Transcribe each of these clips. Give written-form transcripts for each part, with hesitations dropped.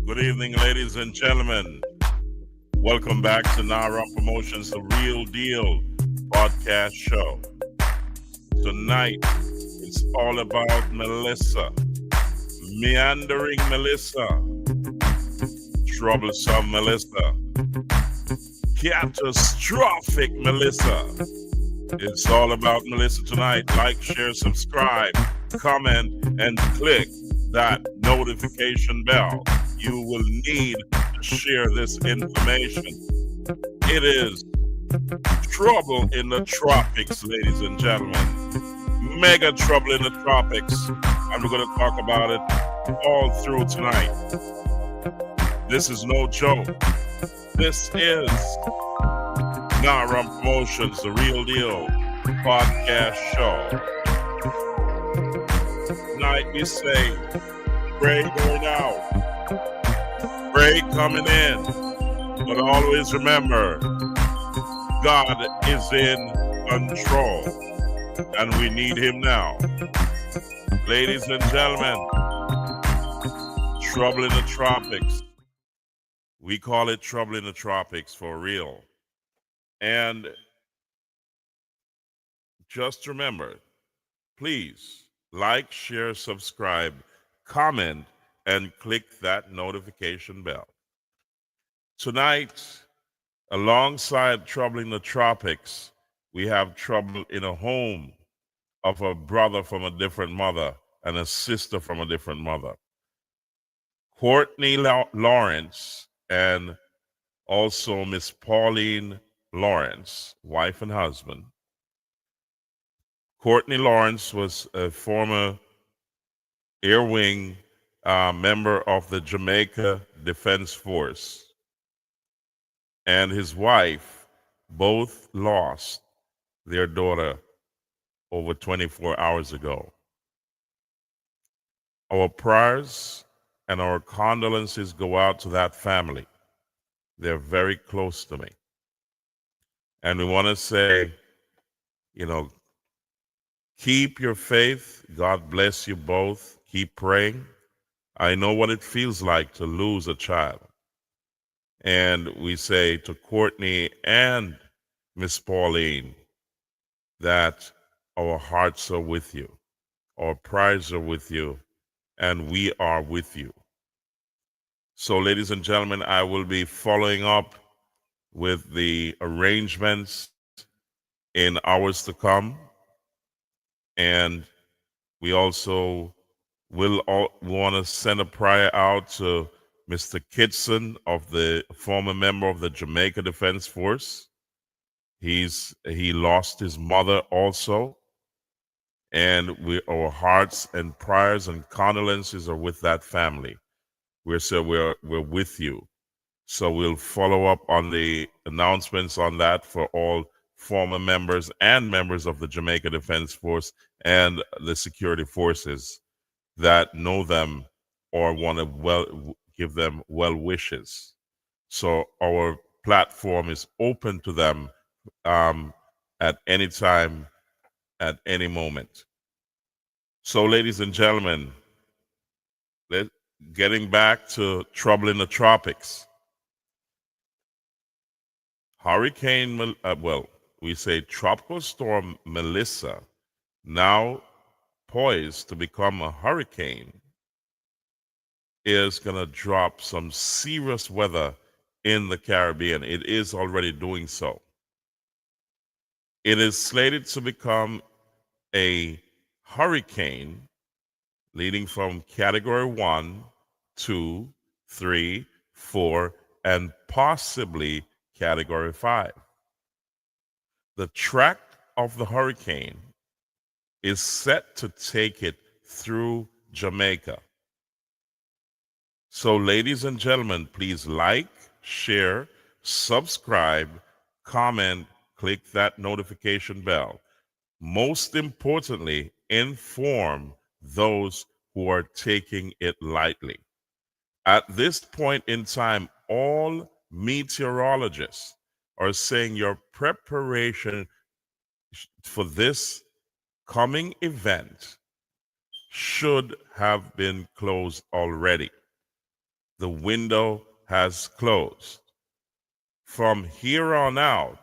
Good evening, ladies and gentlemen. Welcome back to Nara Promotions, the Real Deal podcast show. Tonight, it's all about Melissa, meandering Melissa, troublesome Melissa, catastrophic Melissa. It's all about Melissa tonight. Like, share, subscribe, comment, and click that notification bell. You will need to share this information. It is trouble in the tropics, ladies and gentlemen. Mega trouble in the tropics. And we're going to talk about it all through tonight. This is no joke. This is Naram Promotions, the Real Deal podcast show. Tonight we say, pray going out, pray coming in, but always remember, God is in control, and we need Him now. Ladies and gentlemen, trouble in the tropics. We call it trouble in the tropics for real. And just remember, please like, share, subscribe, comment, and click that notification bell. Tonight, alongside trouble in the tropics, we have trouble in a home of a brother from a different mother and a sister from a different mother. Courtney Lawrence and also Miss Pauline Lawrence, wife and husband. Courtney Lawrence was a former Air Wing member of the Jamaica Defense Force, and his wife both lost their daughter over 24 hours ago. Our prayers and our condolences go out to that family. They're very close to me. And we want to say, keep your faith. God bless you both. Keep praying. I know what it feels like to lose a child. And we say to Courtney and Miss Pauline that our hearts are with you, our prayers are with you, and we are with you. So, ladies and gentlemen, I will be following up with the arrangements in hours to come. And we also will want to send a prayer out to Mr. Kitson, of the former member of the Jamaica Defense Force. He lost his mother also. And our hearts and prayers and condolences are with that family. We're with you. So we'll follow up on the announcements on that for all former members and members of the Jamaica Defense Force and the security forces that know them or want to give them well wishes. So our platform is open to them at any time, at any moment. So, ladies and gentlemen, getting back to trouble in the tropics. We say Tropical Storm Mellisa, now poised to become a hurricane, is going to drop some serious weather in the Caribbean. It is already doing so. It is slated to become a hurricane leading from Category 1, 2, 3, 4, and possibly Category 5. The track of the hurricane is set to take it through Jamaica. So, ladies and gentlemen, please like, share, subscribe, comment, click that notification bell. Most importantly, inform those who are taking it lightly. At this point in time, all meteorologists are saying your preparation for this coming event should have been closed already. The window has closed. From here on out,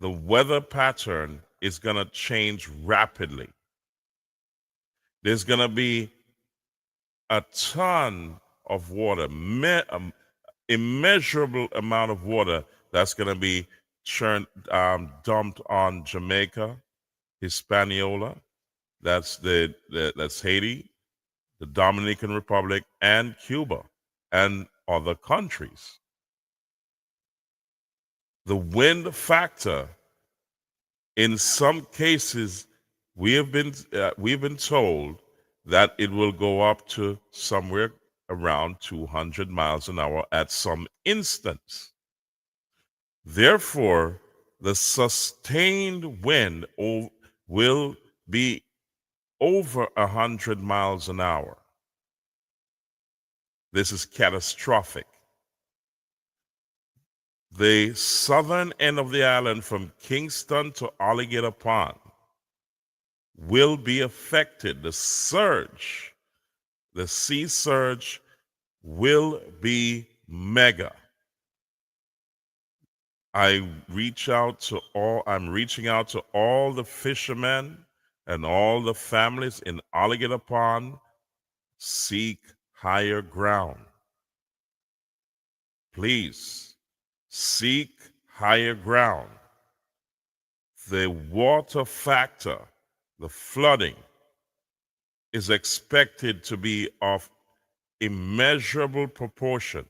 the weather pattern is going to change rapidly. There's going to be a ton of water, immeasurable amount of water that's going to be dumped on Jamaica, Hispaniola, that's that's Haiti, the Dominican Republic, and Cuba, and other countries. The wind factor, in some cases, we've been told that it will go up to somewhere around 200 miles an hour at some instance. Therefore, the sustained wind will be over 100 miles an hour. This is catastrophic. The southern end of the island from Kingston to Alligator Pond will be affected. The sea surge will be mega. I'm reaching out to all the fishermen and all the families in Alligator Pond. Seek higher ground. Please seek higher ground. The water factor, the flooding, is expected to be of immeasurable proportion.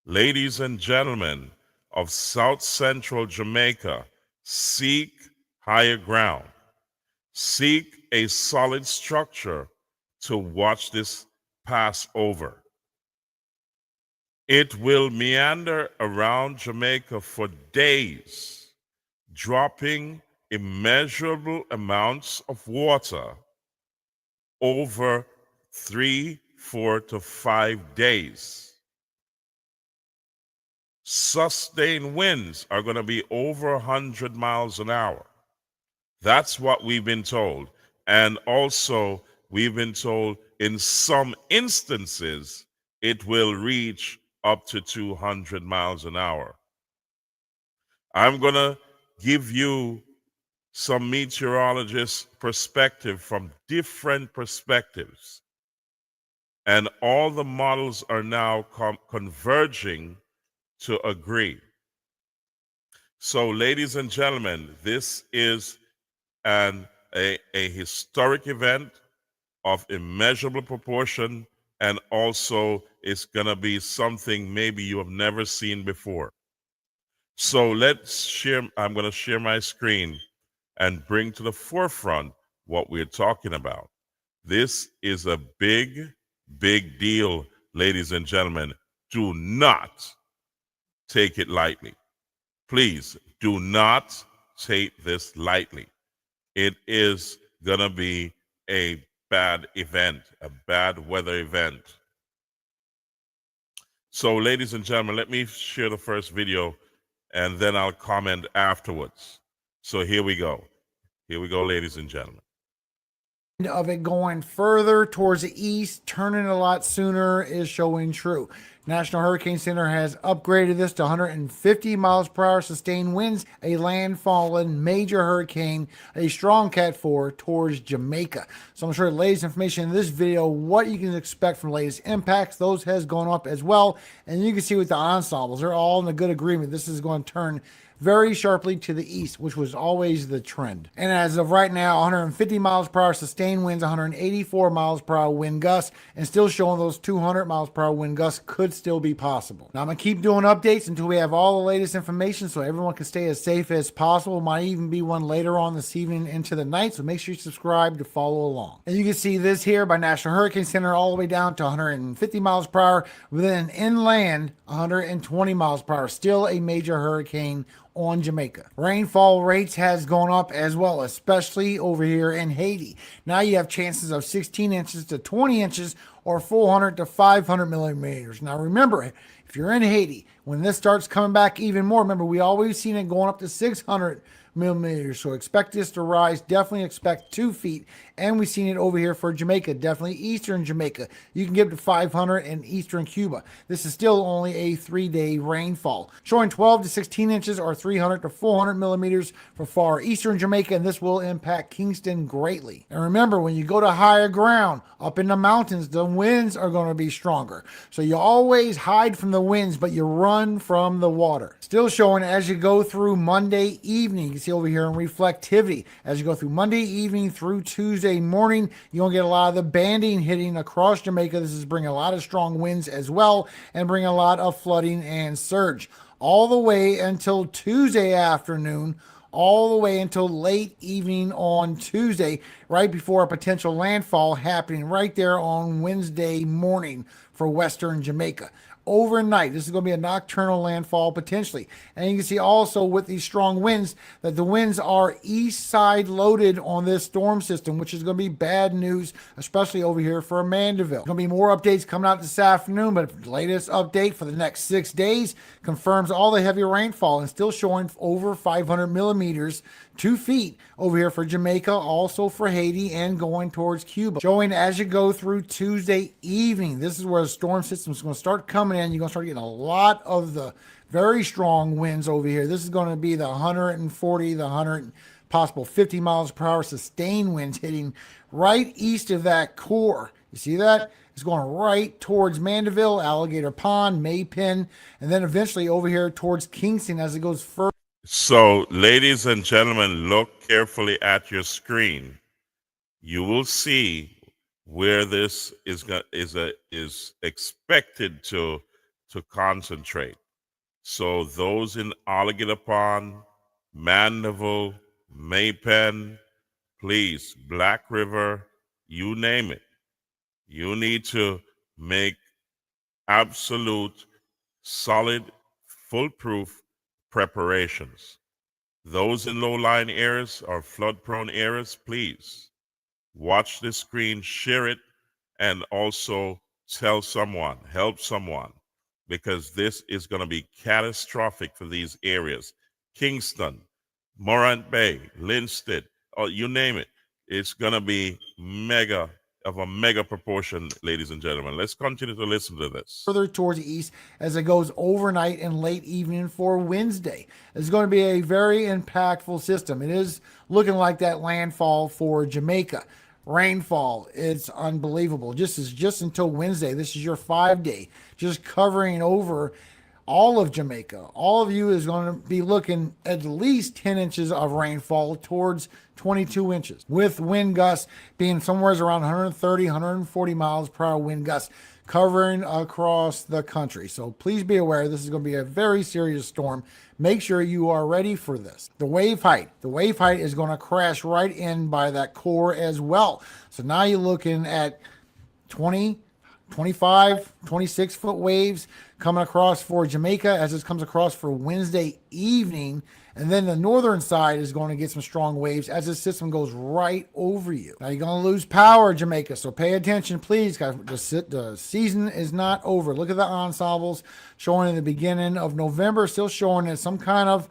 Ladies and gentlemen of South Central Jamaica, seek higher ground. Seek a solid structure to watch this pass over. It will meander around Jamaica for days, dropping immeasurable amounts of water over 3, 4 to 5 days. Sustained winds are going to be over 100 miles an hour. That's what we've been told. And also, we've been told in some instances, it will reach up to 200 miles an hour. I'm going to give you some meteorologist perspective from different perspectives. And all the models are now converging to agree. So, ladies and gentlemen, this is a historic event of immeasurable proportion, and also it's going to be something maybe you have never seen before. So I'm going to share my screen and bring to the forefront what we're talking about. This is a big, big deal, ladies and gentlemen. Do not take it lightly. Please do not take this lightly. It is going to be a bad event, a bad weather event. So, ladies and gentlemen, let me share the first video and then I'll comment afterwards. So here we go. Here we go, ladies and gentlemen. Of it going further towards the east, turning a lot sooner, is showing true. National Hurricane Center has upgraded this to 150 miles per hour sustained winds, a landfalling major hurricane, a strong Cat 4 towards Jamaica. So I'm sure the latest information in this video, what you can expect from the latest impacts, those has gone up as well. And you can see with the ensembles, they're all in a good agreement. This is going to turn very sharply to the east, which was always the trend. And as of right now, 150 miles per hour sustained winds, 184 miles per hour wind gusts, and still showing those 200 miles per hour wind gusts could still be possible. Now I'm going to keep doing updates until we have all the latest information so everyone can stay as safe as possible. Might even be one later on this evening into the night, so make sure you subscribe to follow along. And you can see this here by National Hurricane Center all the way down to 150 miles per hour, within inland 120 miles per hour. Still a major hurricane on Jamaica. Rainfall rates has gone up as well, especially over here in Haiti. Now you have chances of 16 inches to 20 inches or 400 to 500 millimeters. Now remember, if you're in Haiti, when this starts coming back even more, remember we always seen it going up to 600 millimeters. So expect this to rise. Definitely expect 2 feet. And we've seen it over here for Jamaica, definitely eastern Jamaica. You can get up to 500 in eastern Cuba. This is still only a 3-day rainfall, showing 12 to 16 inches or 300 to 400 millimeters for far eastern Jamaica, and this will impact Kingston greatly. And remember, when you go to higher ground, up in the mountains, the winds are going to be stronger. So you always hide from the winds, but you run from the water. Still showing as you go through Monday evening. You can see over here in reflectivity. As you go through Monday evening through Tuesday morning, you're going to get a lot of the banding hitting across Jamaica. This is bringing a lot of strong winds as well and bringing a lot of flooding and surge. All the way until Tuesday afternoon, all the way until late evening on Tuesday, right before a potential landfall happening right there on Wednesday morning for western Jamaica. Overnight, this is going to be a nocturnal landfall potentially. And you can see also with these strong winds that the winds are east side loaded on this storm system, which is going to be bad news, especially over here for Mandeville. There's going to be more updates coming out this afternoon, but the latest update for the next 6 days confirms all the heavy rainfall and still showing over 500 millimeters, 2 feet over here for Jamaica, also for Haiti and going towards Cuba. Showing as you go through Tuesday evening, this is where the storm system is going to start coming in. You're going to start getting a lot of the very strong winds over here. This is going to be the 140, the 100, possible 50 miles per hour sustained winds hitting right east of that core. You see that? It's going right towards Mandeville, Alligator Pond, Maypen, and then eventually over here towards Kingston as it goes further. So, ladies and gentlemen, look carefully at your screen. You will see where this is expected to concentrate. So, those in Alligator Pond, Mandeville, Maypen, please, Black River, you name it. You need to make absolute, solid, foolproof preparations. Those in low-lying areas or flood-prone areas, please watch the screen, share it, and also tell someone, help someone, because this is going to be catastrophic for these areas. Kingston, Morant Bay, Linstead, or you name it. It's going to be a mega proportion, ladies and gentlemen. Let's continue to listen to this. Further towards the east as it goes overnight and late evening for Wednesday. It's going to be a very impactful system. It is looking like that landfall for Jamaica. Rainfall, it's unbelievable. Just until Wednesday. This is your 5-day, just covering over all of Jamaica. All of you is going to be looking at least 10 inches of rainfall towards 22 inches, with wind gusts being somewhere around 130, 140 miles per hour wind gusts covering across the country. So please be aware this is going to be a very serious storm. Make sure you are ready for this. The wave height is going to crash right in by that core as well. So now you're looking at 20, 25, 26 foot waves coming across for Jamaica as this comes across for Wednesday evening. And then the northern side is going to get some strong waves as this system goes right over you. Now you're going to lose power, Jamaica, so pay attention, please, guys. The season is not over. Look at the ensembles showing in the beginning of November, still showing as some kind of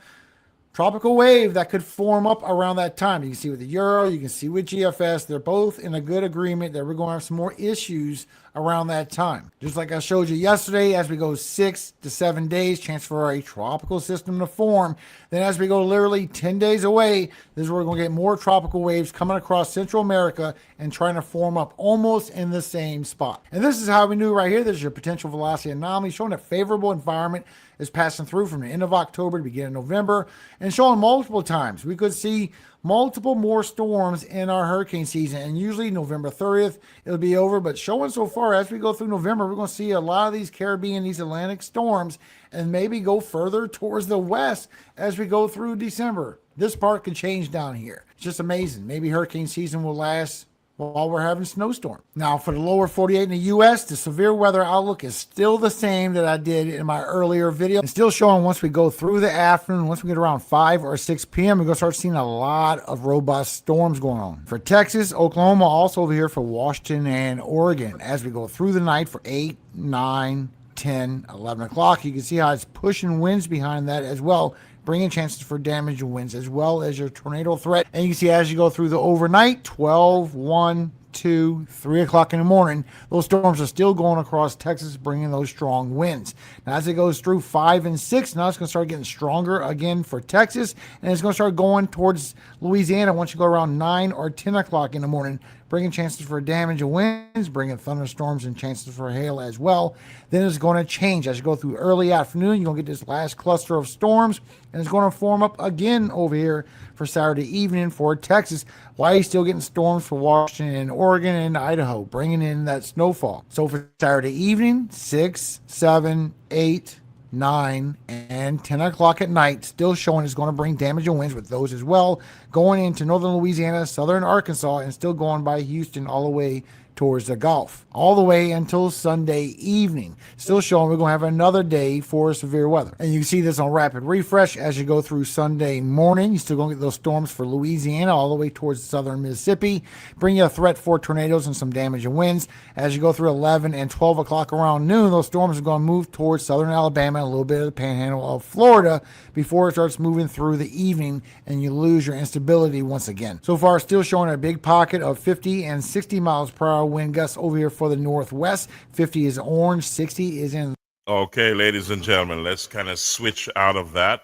tropical wave that could form up around that time. You can see with the Euro, you can see with GFS, they're both in a good agreement that we're going to have some more issues around that time. Just like I showed you yesterday, as we go 6 to 7 days, chance for a tropical system to form. Then as we go literally 10 days away, this is where we're going to get more tropical waves coming across Central America and trying to form up almost in the same spot. And this is how we knew right here. This is your potential velocity anomaly showing a favorable environment is passing through from the end of October to beginning of November and showing multiple times. We could see multiple more storms in our hurricane season, and usually November 30th it'll be over, but showing so far as we go through November, we're going to see a lot of these Caribbean, these Atlantic storms, and maybe go further towards the west as we go through December. This part could change down here. It's just amazing. Maybe hurricane season will last while we're having snowstorm. Now for the lower 48 in the U.S., the severe weather outlook is still the same that I did in my earlier video. It's still showing once we go through the afternoon, once we get around 5 or 6 p.m., we're going to start seeing a lot of robust storms going on. For Texas, Oklahoma, also over here for Washington and Oregon. As we go through the night for 8, 9, 10, 11 o'clock, you can see how it's pushing winds behind that as well, bringing chances for damage and winds, as well as your tornado threat. And you can see as you go through the overnight, 12, 1, 2, 3 o'clock in the morning, those storms are still going across Texas, bringing those strong winds. Now, as it goes through 5 and 6, now it's going to start getting stronger again for Texas, and it's going to start going towards Louisiana once you go around 9 or 10 o'clock in the morning, bringing chances for damage and winds, bringing thunderstorms and chances for hail as well. Then it's going to change as you go through early afternoon. You're going to get this last cluster of storms, and it's going to form up again over here for Saturday evening for Texas. Why are you still getting storms for Washington, Oregon, and Idaho, bringing in that snowfall? So for Saturday evening, 6, 7, 8, 9, and 10 o'clock at night, still showing it's going to bring damage and winds with those as well, going into northern Louisiana, southern Arkansas, and still going by Houston all the way towards the Gulf, all the way until Sunday evening. Still showing we're going to have another day for severe weather. And you can see this on rapid refresh as you go through Sunday morning. You're still going to get those storms for Louisiana all the way towards southern Mississippi, bring you a threat for tornadoes and some damage and winds. As you go through 11 and 12 o'clock around noon, those storms are going to move towards southern Alabama and a little bit of the panhandle of Florida before it starts moving through the evening and you lose your instability once again. So far, still showing a big pocket of 50 and 60 miles per hour wind gusts over here for the northwest. 50 is orange, 60 is in. Okay, ladies and gentlemen, let's kind of switch out of that.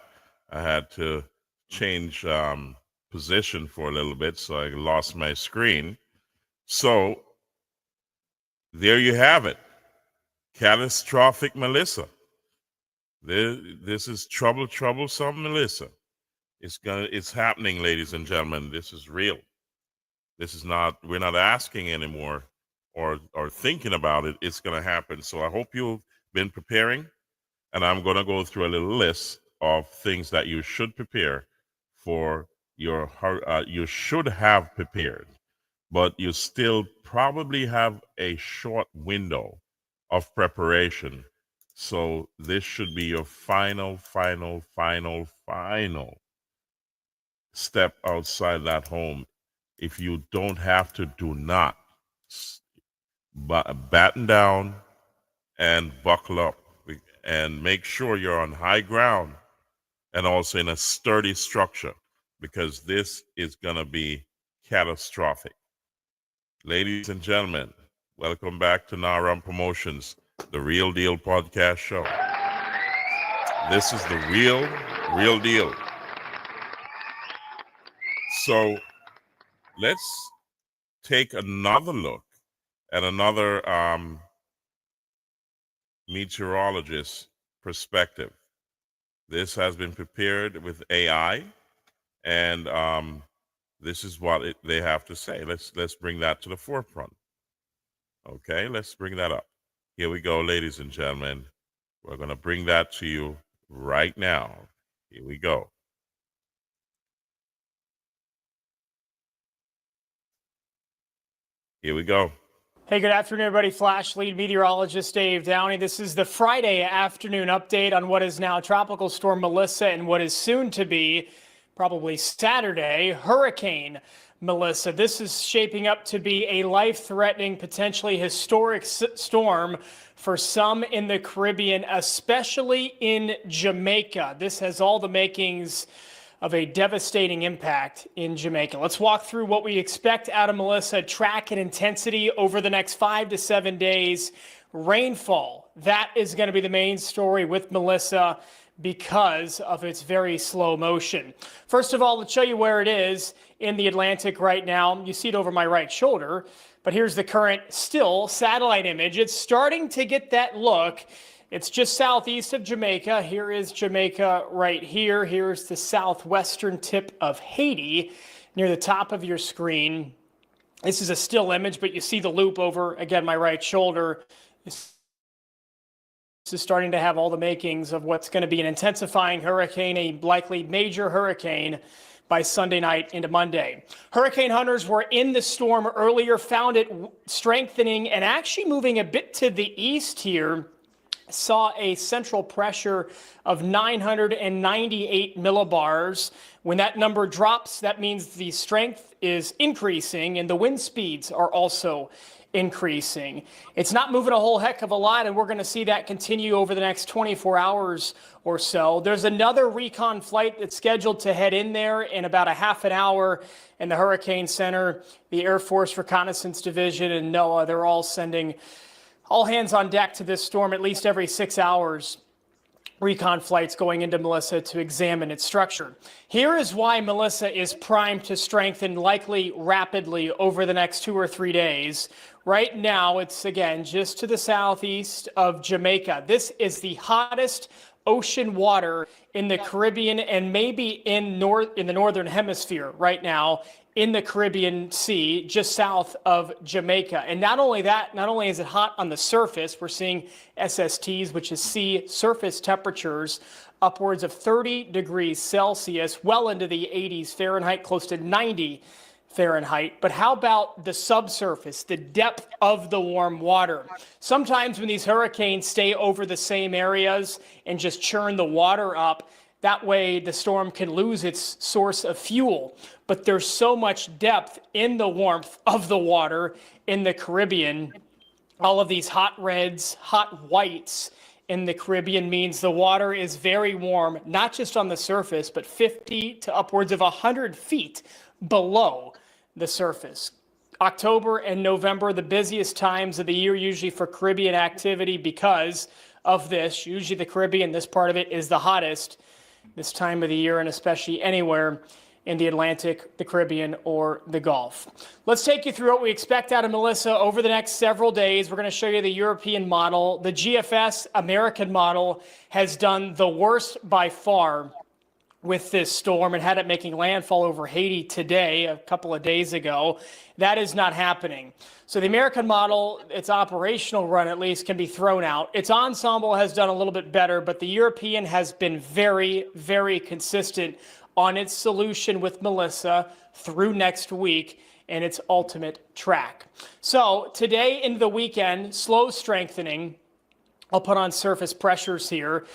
I had to change position for a little bit, so I lost my screen. So there you have it. Catastrophic Mellisa. This is troublesome Mellisa. It's happening, ladies and gentlemen. This is real. This is not, we're not asking anymore or thinking about it. It's going to happen. So I hope you've been preparing, and I'm going to go through a little list of things that you should prepare for your, you should have prepared, but you still probably have a short window of preparation. So this should be your final step outside that home. If you don't have to, do not. Batten down and buckle up and make sure you're on high ground and also in a sturdy structure, because this is going to be catastrophic. Ladies and gentlemen, welcome back to Naram Promotions, the Real Deal podcast show. This is the real deal. So let's take another look at another meteorologist's perspective. This has been prepared with AI, and this is what they have to say. Let's bring that to the forefront. Okay, let's bring that up. Here we go, ladies and gentlemen. We're going to bring that to you right now. Here we go. Here we go. Hey, good afternoon, everybody. Flash lead meteorologist Dave Downey. This is the Friday afternoon update on what is now Tropical Storm Mellisa and what is soon to be, probably Saturday, Hurricane Mellisa. This is shaping up to be a life-threatening, potentially historic storm for some in the Caribbean, especially in Jamaica. This has all the makings of a devastating impact in Jamaica. Let's walk through what we expect out of Mellisa, track and intensity over the next 5 to 7 days. Rainfall, that is going to be the main story with Mellisa because of its very slow motion. First of all, let's show you where it is in the Atlantic right now. You see it over my right shoulder, but here's the current still satellite image. It's starting to get that look. It's just southeast of Jamaica. Here is Jamaica right here. Here's the southwestern tip of Haiti near the top of your screen. This is a still image, but you see the loop over, again, my right shoulder. This is starting to have all the makings of what's going to be an intensifying hurricane, a likely major hurricane by Sunday night into Monday. Hurricane hunters were in the storm earlier, found it strengthening and actually moving a bit to the east here. Saw a central pressure of 998 millibars. When that number drops, that means the strength is increasing and the wind speeds are also increasing. It's not moving a whole heck of a lot, and we're going to see that continue over the next 24 hours or so. There's another recon flight that's scheduled to head in there in about a half an hour, in the Hurricane Center, the Air Force Reconnaissance Division, and NOAA. They're all sending all hands on deck to this storm at least every 6 hours. Recon flights going into Melissa to examine its structure. Here is why Melissa is primed to strengthen likely rapidly over the next 2 or 3 days. Right now, it's again just to the southeast of Jamaica. This is the hottest ocean water in the Caribbean and maybe in the northern hemisphere right now, in the Caribbean Sea, just south of Jamaica. And not only that, not only is it hot on the surface, we're seeing SSTs, which is sea surface temperatures, upwards of 30 degrees Celsius, well into the 80s Fahrenheit, close to 90 Fahrenheit. But how about the subsurface, the depth of the warm water? Sometimes when these hurricanes stay over the same areas and just churn the water up, that way the storm can lose its source of fuel. But there's so much depth in the warmth of the water in the Caribbean. All of these hot reds, hot whites in the Caribbean means the water is very warm, not just on the surface, but 50 to upwards of 100 feet below the surface. October and November, the busiest times of the year usually for Caribbean activity because of this. Usually the Caribbean, this part of it, is the hottest this time of the year, and especially anywhere in the Atlantic, the Caribbean, or the Gulf. Let's take you through what we expect out of Melissa over the next several days. We're going to show you the European model. The GFS American model has done the worst by far with this storm and had it making landfall over Haiti today, a couple of days ago. That is not happening. So the American model, its operational run at least, can be thrown out. Its ensemble has done a little bit better, but the European has been very, very consistent on its solution with Melissa through next week and its ultimate track. So today into the weekend, slow strengthening. I'll put on surface pressures here.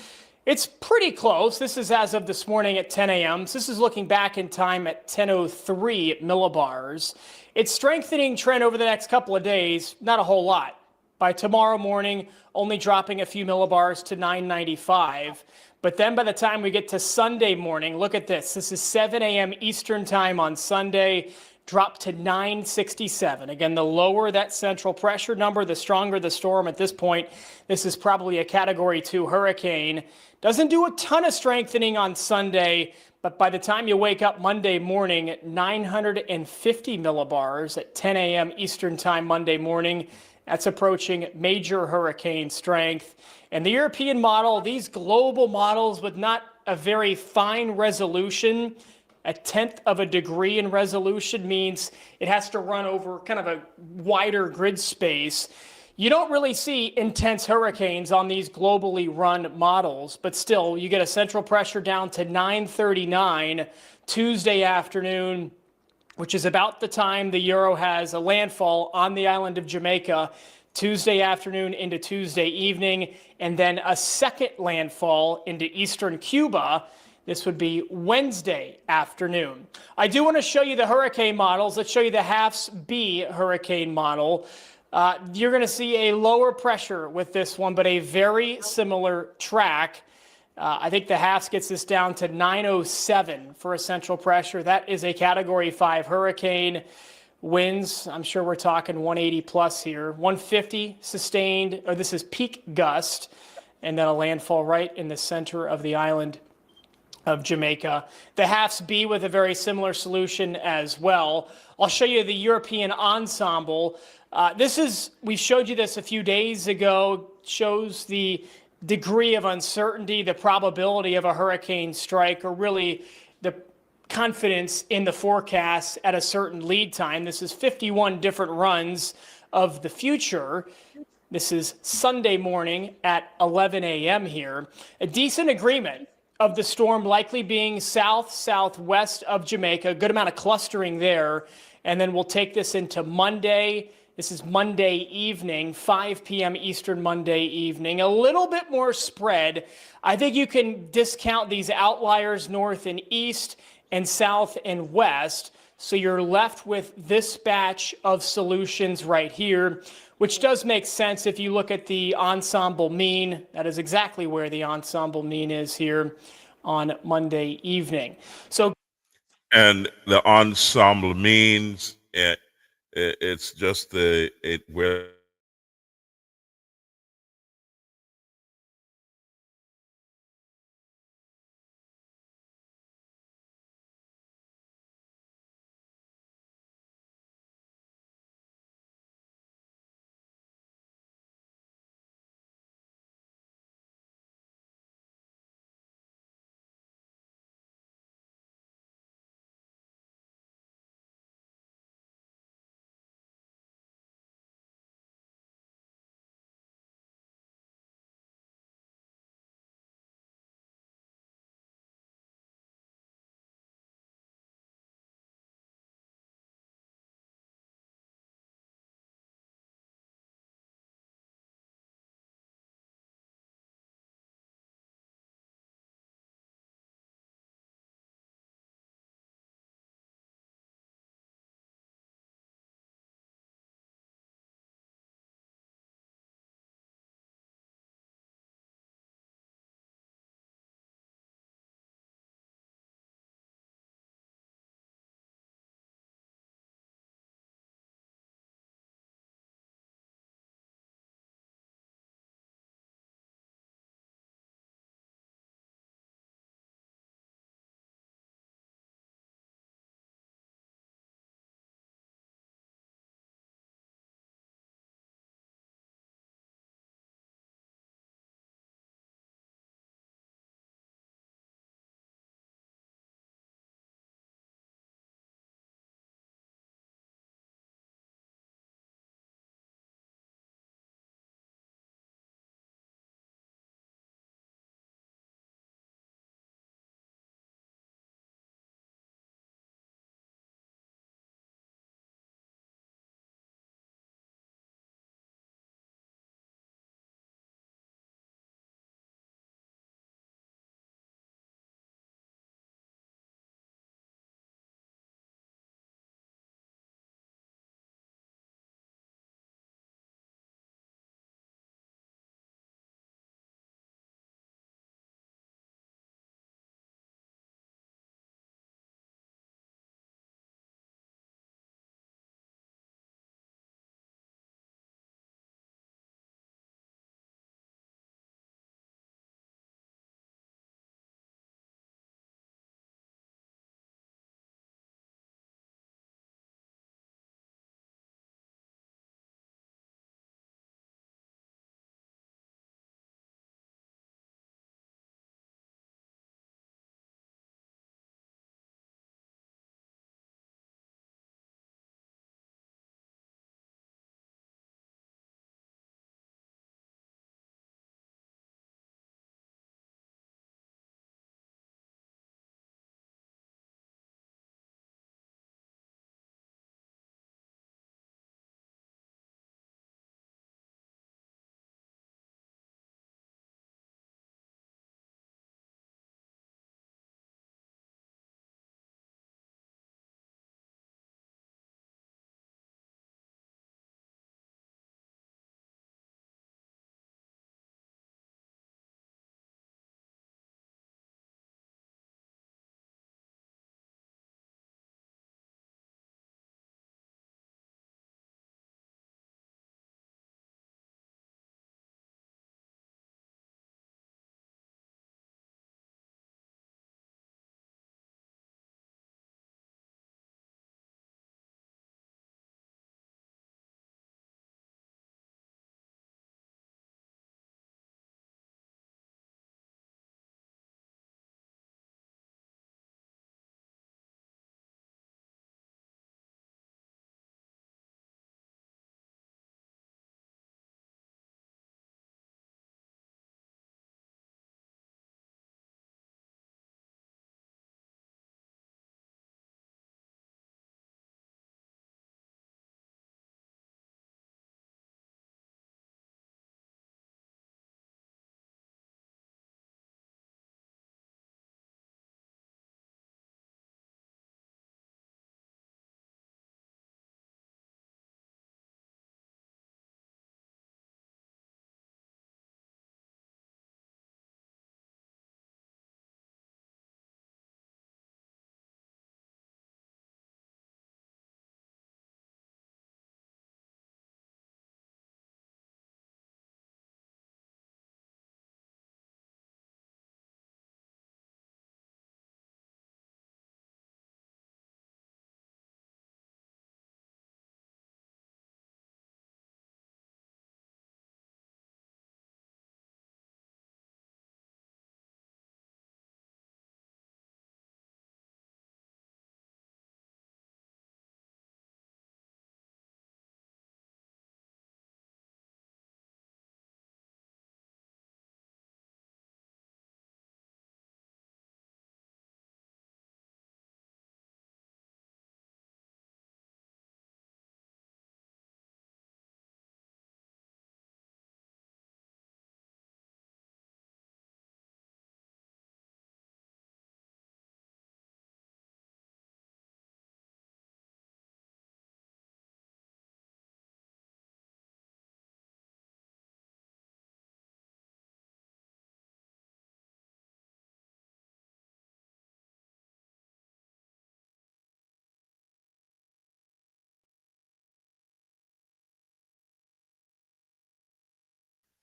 It's pretty close. This is as of this morning at 10 a.m. So this is looking back in time at 10:03 millibars. It's strengthening trend over the next couple of days, not a whole lot. By tomorrow morning, only dropping a few millibars to 995. But then by the time we get to Sunday morning, look at this. This is 7 a.m. Eastern time on Sunday, drop to 967. Again, the lower that central pressure number, the stronger the storm at this point. This is probably a Category 2 hurricane. Doesn't do a ton of strengthening on Sunday, but by the time you wake up Monday morning at 950 millibars at 10 a.m. Eastern time Monday morning, that's approaching major hurricane strength. And the European model, these global models with not a very fine resolution, a tenth of a degree in resolution means it has to run over kind of a wider grid space. You don't really see intense hurricanes on these globally run models, but still you get a central pressure down to 939 Tuesday afternoon, which is about the time the Euro has a landfall on the island of Jamaica, Tuesday afternoon into Tuesday evening, and then a second landfall into eastern Cuba. This would be Wednesday afternoon. I do want to show you the hurricane models. Let's show you the HAFS B hurricane model. You're going to see a lower pressure with this one, but a very similar track. I think the HAFS gets this down to 907 for a central pressure. That is a Category 5 hurricane. Winds, I'm sure we're talking 180 plus here. 150 sustained, or this is peak gust, and then a landfall right in the center of the island of Jamaica. The HAFS B with a very similar solution as well. I'll show you the European ensemble. We showed you this a few days ago, shows the degree of uncertainty, the probability of a hurricane strike, or really the confidence in the forecast at a certain lead time. This is 51 different runs of the future. This is Sunday morning at 11 a.m. here. A decent agreement of the storm likely being southwest of Jamaica, a good amount of clustering there. And then we'll take this into Monday. This is Monday evening, 5 p.m. Eastern Monday evening. A little bit more spread. I think you can discount these outliers north and east and south and west. So you're left with this batch of solutions right here, which does make sense if you look at the ensemble mean. That is exactly where the ensemble mean is here on Monday evening. So, And the ensemble means it's just where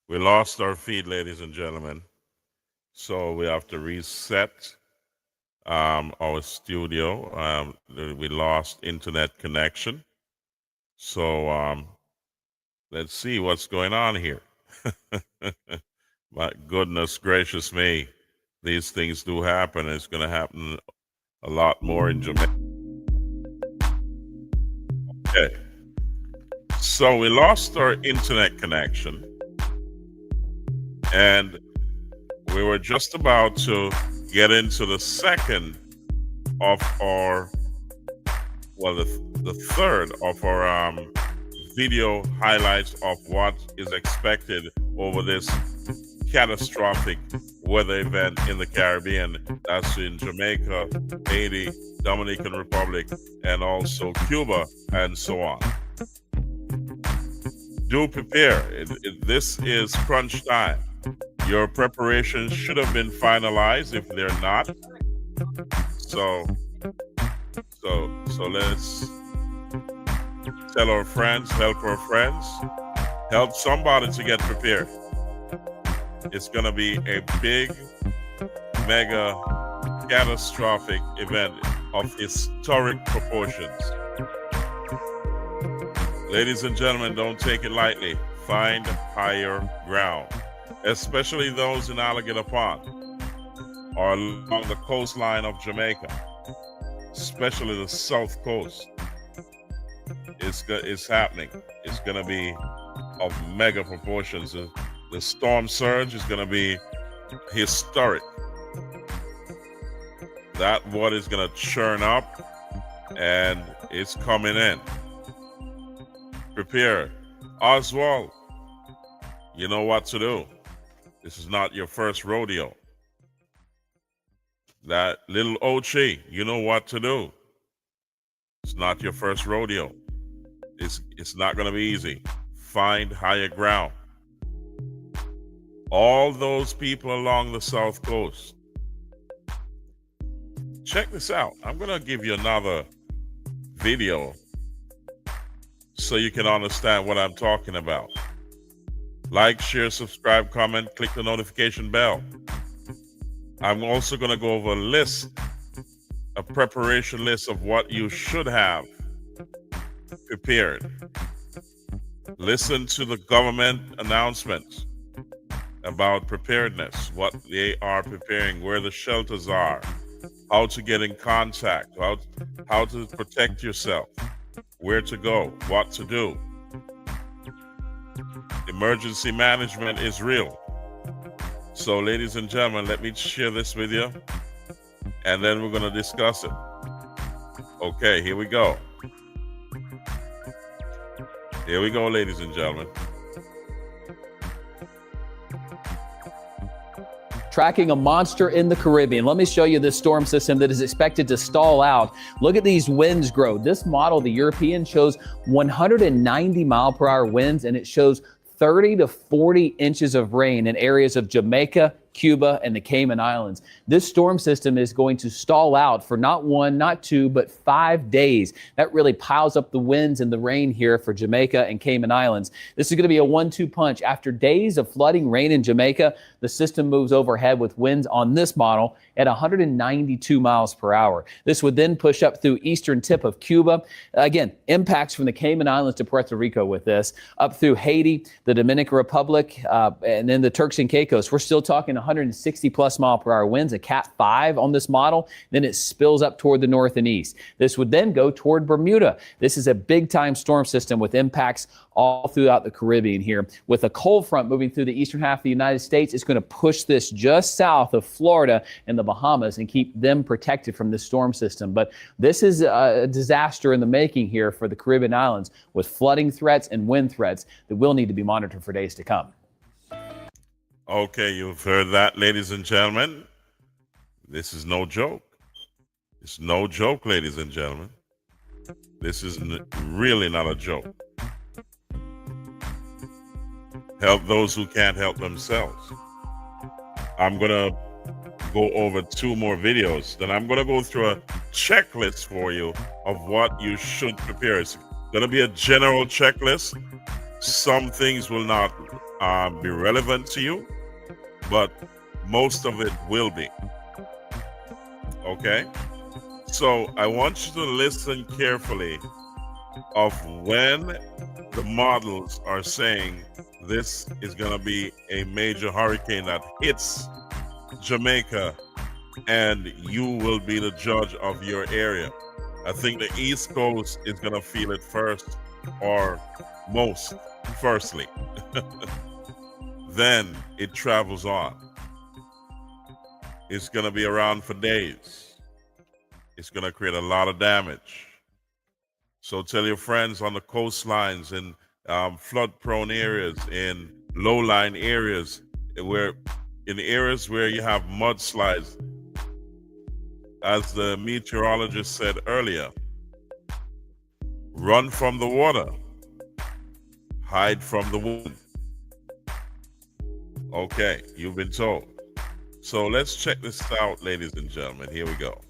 We lost our feed, ladies and gentlemen. So we have to reset our studio. We lost internet connection. So let's see what's going on here. My goodness gracious me. These things do happen. It's going to happen a lot more in Jamaica. Okay. So we lost our internet connection. And we were just about to get into the second of our, well, the third of our video highlights of what is expected over this catastrophic weather event in the Caribbean. That's in Jamaica, Haiti, Dominican Republic, and also Cuba, and so on. Do prepare. This is crunch time. Your preparations should have been finalized if they're not. So let's tell our friends, help our friends, help somebody to get prepared. It's going to be a big, mega, catastrophic event of historic proportions. Ladies and gentlemen, don't take it lightly. Find higher ground, especially those in Alligator Pond or along the coastline of Jamaica, especially the south coast. It's happening. It's going to be of mega proportions. The storm surge is going to be historic. That water is going to churn up, and it's coming in. Prepare. Oswald, you know what to do. This is not your first rodeo. That little Ochi, you know what to do. It's not your first rodeo. It's not going to be easy. Find higher ground. All those people along the south coast. Check this out. I'm going to give you another video so you can understand what I'm talking about. Like, share, subscribe, comment, click the notification bell. I'm also going to go over a preparation list of what you should have prepared. Listen to the government announcements about preparedness, what they are preparing, where the shelters are, how to get in contact, how to protect yourself, where to go, what to do. Emergency management is real. So, ladies and gentlemen, let me share this with you, and then we're going to discuss it. Okay, here we go. Here we go, ladies and gentlemen. Tracking a monster in the Caribbean. Let me show you this storm system that is expected to stall out. Look at these winds grow. This model, the European, shows 190 mile per hour winds, and it shows 30 to 40 inches of rain in areas of Jamaica, Cuba, and the Cayman Islands. This storm system is going to stall out for not one, not two, but 5 days. That really piles up the winds and the rain here for Jamaica and Cayman Islands. This is going to be a 1-2 punch. After days of flooding rain in Jamaica, the system moves overhead with winds on this model at 192 miles per hour. This would then push up through eastern tip of Cuba. Again, impacts from the Cayman Islands to Puerto Rico with this, up through Haiti, the Dominican Republic, and then the Turks and Caicos. We're still talking 160 plus mile per hour winds, a Cat 5 on this model. Then it spills up toward the north and east. This would then go toward Bermuda. This is a big time storm system with impacts all throughout the Caribbean here. With a cold front moving through the eastern half of the United States, it's going to push this just south of Florida and the Bahamas and keep them protected from this storm system. But this is a disaster in the making here for the Caribbean islands, with flooding threats and wind threats that will need to be monitored for days to come. Okay, you've heard that, ladies and gentlemen. This is no joke. It's no joke, ladies and gentlemen. This is really not a joke. Help those who can't help themselves. I'm going to go over 2 more videos. Then I'm going to go through a checklist for you of what you should prepare. It's going to be a general checklist. Some things will not be relevant to you, but most of it will be. Okay? So I want you to listen carefully of when the models are saying this is going to be a major hurricane that hits Jamaica, and you will be the judge of your area. I think the East Coast is going to feel it first, or most firstly. Then it travels on. It's going to be around for days. It's going to create a lot of damage. So tell your friends on the coastlines, in flood-prone areas, in low-lying areas, in areas where you have mudslides. As the meteorologist said earlier, run from the water, hide from the wind. Okay, you've been told. So let's check this out, ladies and gentlemen. Here we go.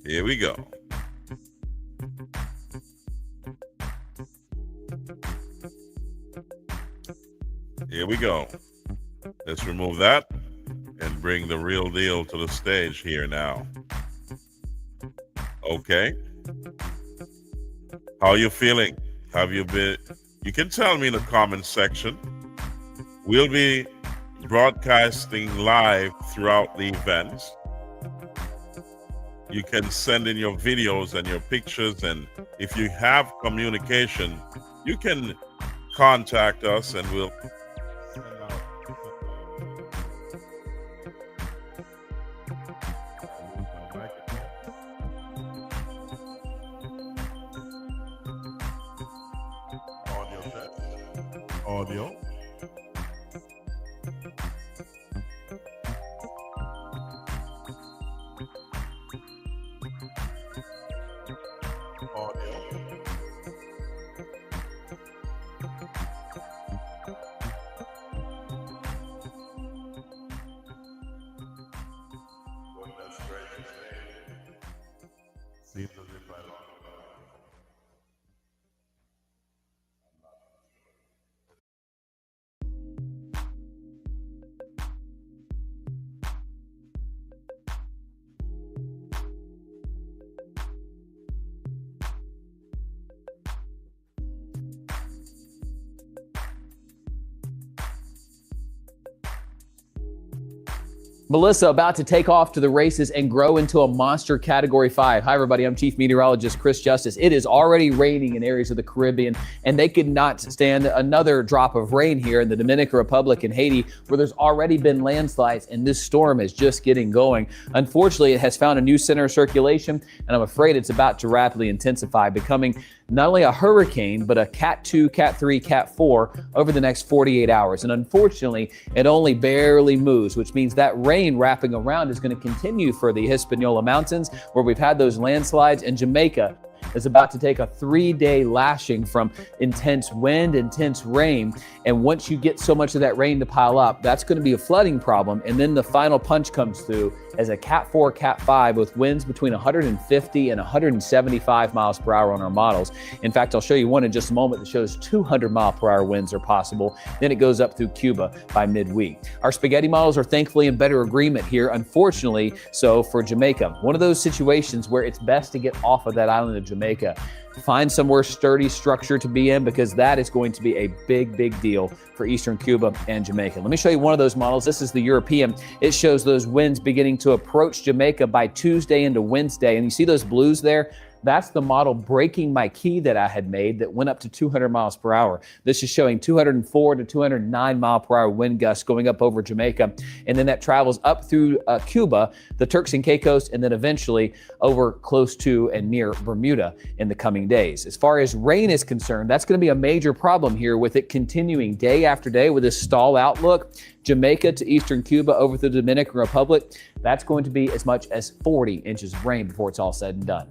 Here we go. Here we go. Let's remove that and bring the real deal to the stage here now. Okay. How are you feeling? Have you been? You can tell me in the comment section. We'll be broadcasting live throughout the events. You can send in your videos and your pictures, and if you have communication, you can contact us and we'll send out. Audio. Seems as if I lost it. Melissa about to take off to the races and grow into a monster Category 5. Hi, everybody. I'm Chief Meteorologist Chris Justice. It is already raining in areas of the Caribbean, and they could not stand another drop of rain here in the Dominican Republic and Haiti, where there's already been landslides, and this storm is just getting going. Unfortunately, it has found a new center of circulation, and I'm afraid it's about to rapidly intensify, becoming not only a hurricane, but a Cat 2, Cat 3, Cat 4 over the next 48 hours. And unfortunately, it only barely moves, which means that rain wrapping around is going to continue for the Hispaniola Mountains, where we've had those landslides, and Jamaica is about to take a 3-day lashing from intense wind, intense rain. And once you get so much of that rain to pile up, that's going to be a flooding problem. And then the final punch comes through as a Cat 4, Cat 5 with winds between 150 and 175 miles per hour on our models. In fact, I'll show you one in just a moment that shows 200 mile per hour winds are possible. Then it goes up through Cuba by midweek. Our spaghetti models are thankfully in better agreement here, unfortunately so for Jamaica. One of those situations where it's best to get off of that island of Jamaica. Find somewhere sturdy structure to be in, because that is going to be a big, big deal for Eastern Cuba and Jamaica. Let me show you one of those models. This is the European. It shows those winds beginning to approach Jamaica by Tuesday into Wednesday. And you see those blues there? That's the model breaking my key that I had made that went up to 200 miles per hour. This is showing 204 to 209 mile per hour wind gusts going up over Jamaica. And then that travels up through Cuba, the Turks and Caicos, and then eventually over close to and near Bermuda in the coming days. As far as rain is concerned, that's going to be a major problem here, with it continuing day after day with this stall outlook. Jamaica to Eastern Cuba over the Dominican Republic, that's going to be as much as 40 inches of rain before it's all said and done.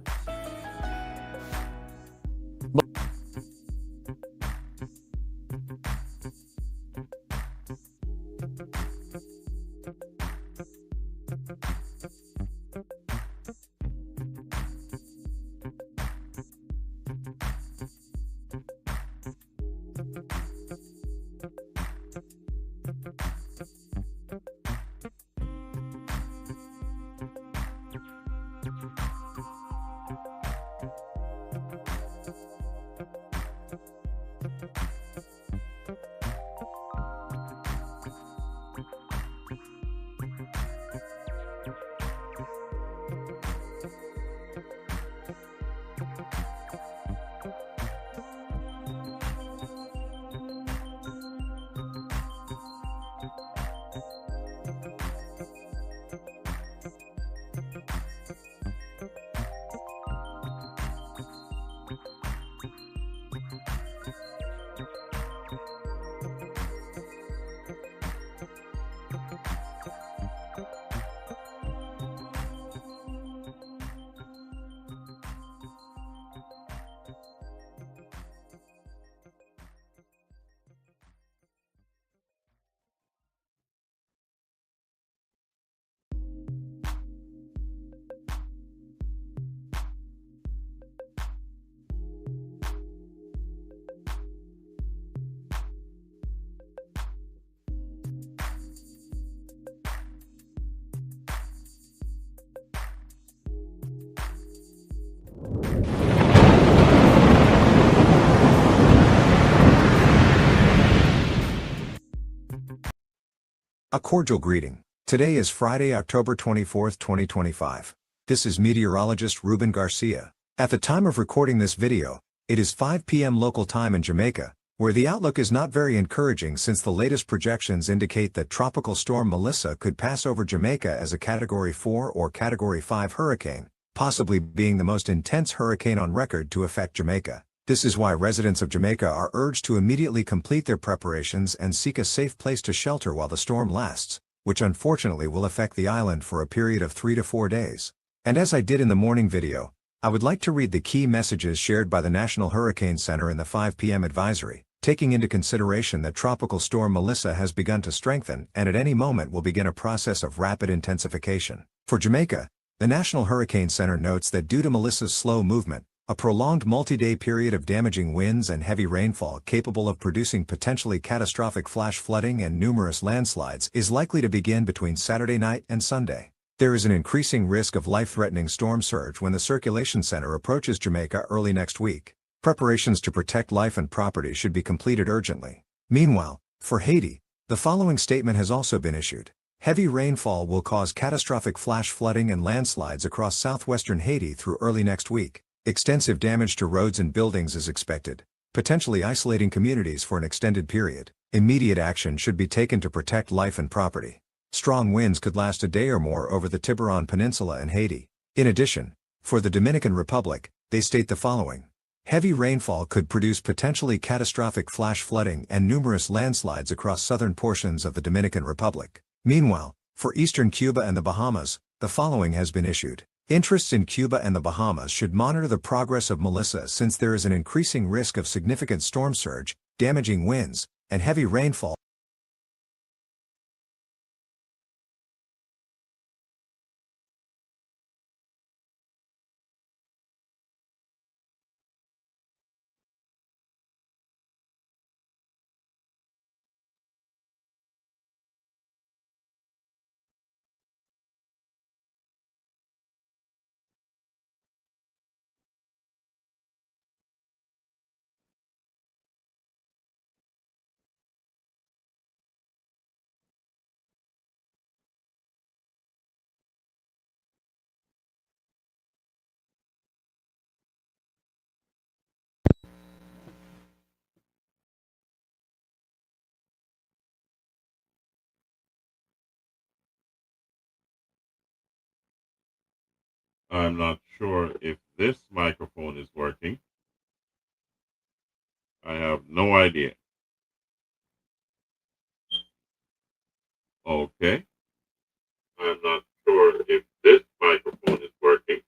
A cordial greeting. Today is Friday, October 24, 2025. This is meteorologist Ruben Garcia. At the time of recording this video, it is 5 p.m. local time in Jamaica, where the outlook is not very encouraging since the latest projections indicate that Tropical Storm Mellisa could pass over Jamaica as a Category 4 or Category 5 hurricane, possibly being the most intense hurricane on record to affect Jamaica. This is why residents of Jamaica are urged to immediately complete their preparations and seek a safe place to shelter while the storm lasts, which unfortunately will affect the island for a period of 3 to 4 days. And as I did in the morning video, I would like to read the key messages shared by the National Hurricane Center in the 5 p.m. advisory, taking into consideration that Tropical Storm Mellisa has begun to strengthen and at any moment will begin a process of rapid intensification. For Jamaica, the National Hurricane Center notes that due to Melissa's slow movement, a prolonged multi-day period of damaging winds and heavy rainfall capable of producing potentially catastrophic flash flooding and numerous landslides is likely to begin between Saturday night and Sunday. There is an increasing risk of life-threatening storm surge when the circulation center approaches Jamaica early next week. Preparations to protect life and property should be completed urgently. Meanwhile, for Haiti, the following statement has also been issued. Heavy rainfall will cause catastrophic flash flooding and landslides across southwestern Haiti through early next week. Extensive damage to roads and buildings is expected, potentially isolating communities for an extended period. Immediate action should be taken to protect life and property. Strong winds could last a day or more over the Tiburon Peninsula and Haiti. In addition, for the Dominican Republic, they state the following. Heavy rainfall could produce potentially catastrophic flash flooding and numerous landslides across southern portions of the Dominican Republic. Meanwhile, for eastern Cuba and the Bahamas, the following has been issued. Interests in Cuba and the Bahamas should monitor the progress of Melissa since there is an increasing risk of significant storm surge, damaging winds, and heavy rainfall. I'm not sure if this microphone is working. I have no idea. Okay. I'm not sure if this microphone is working.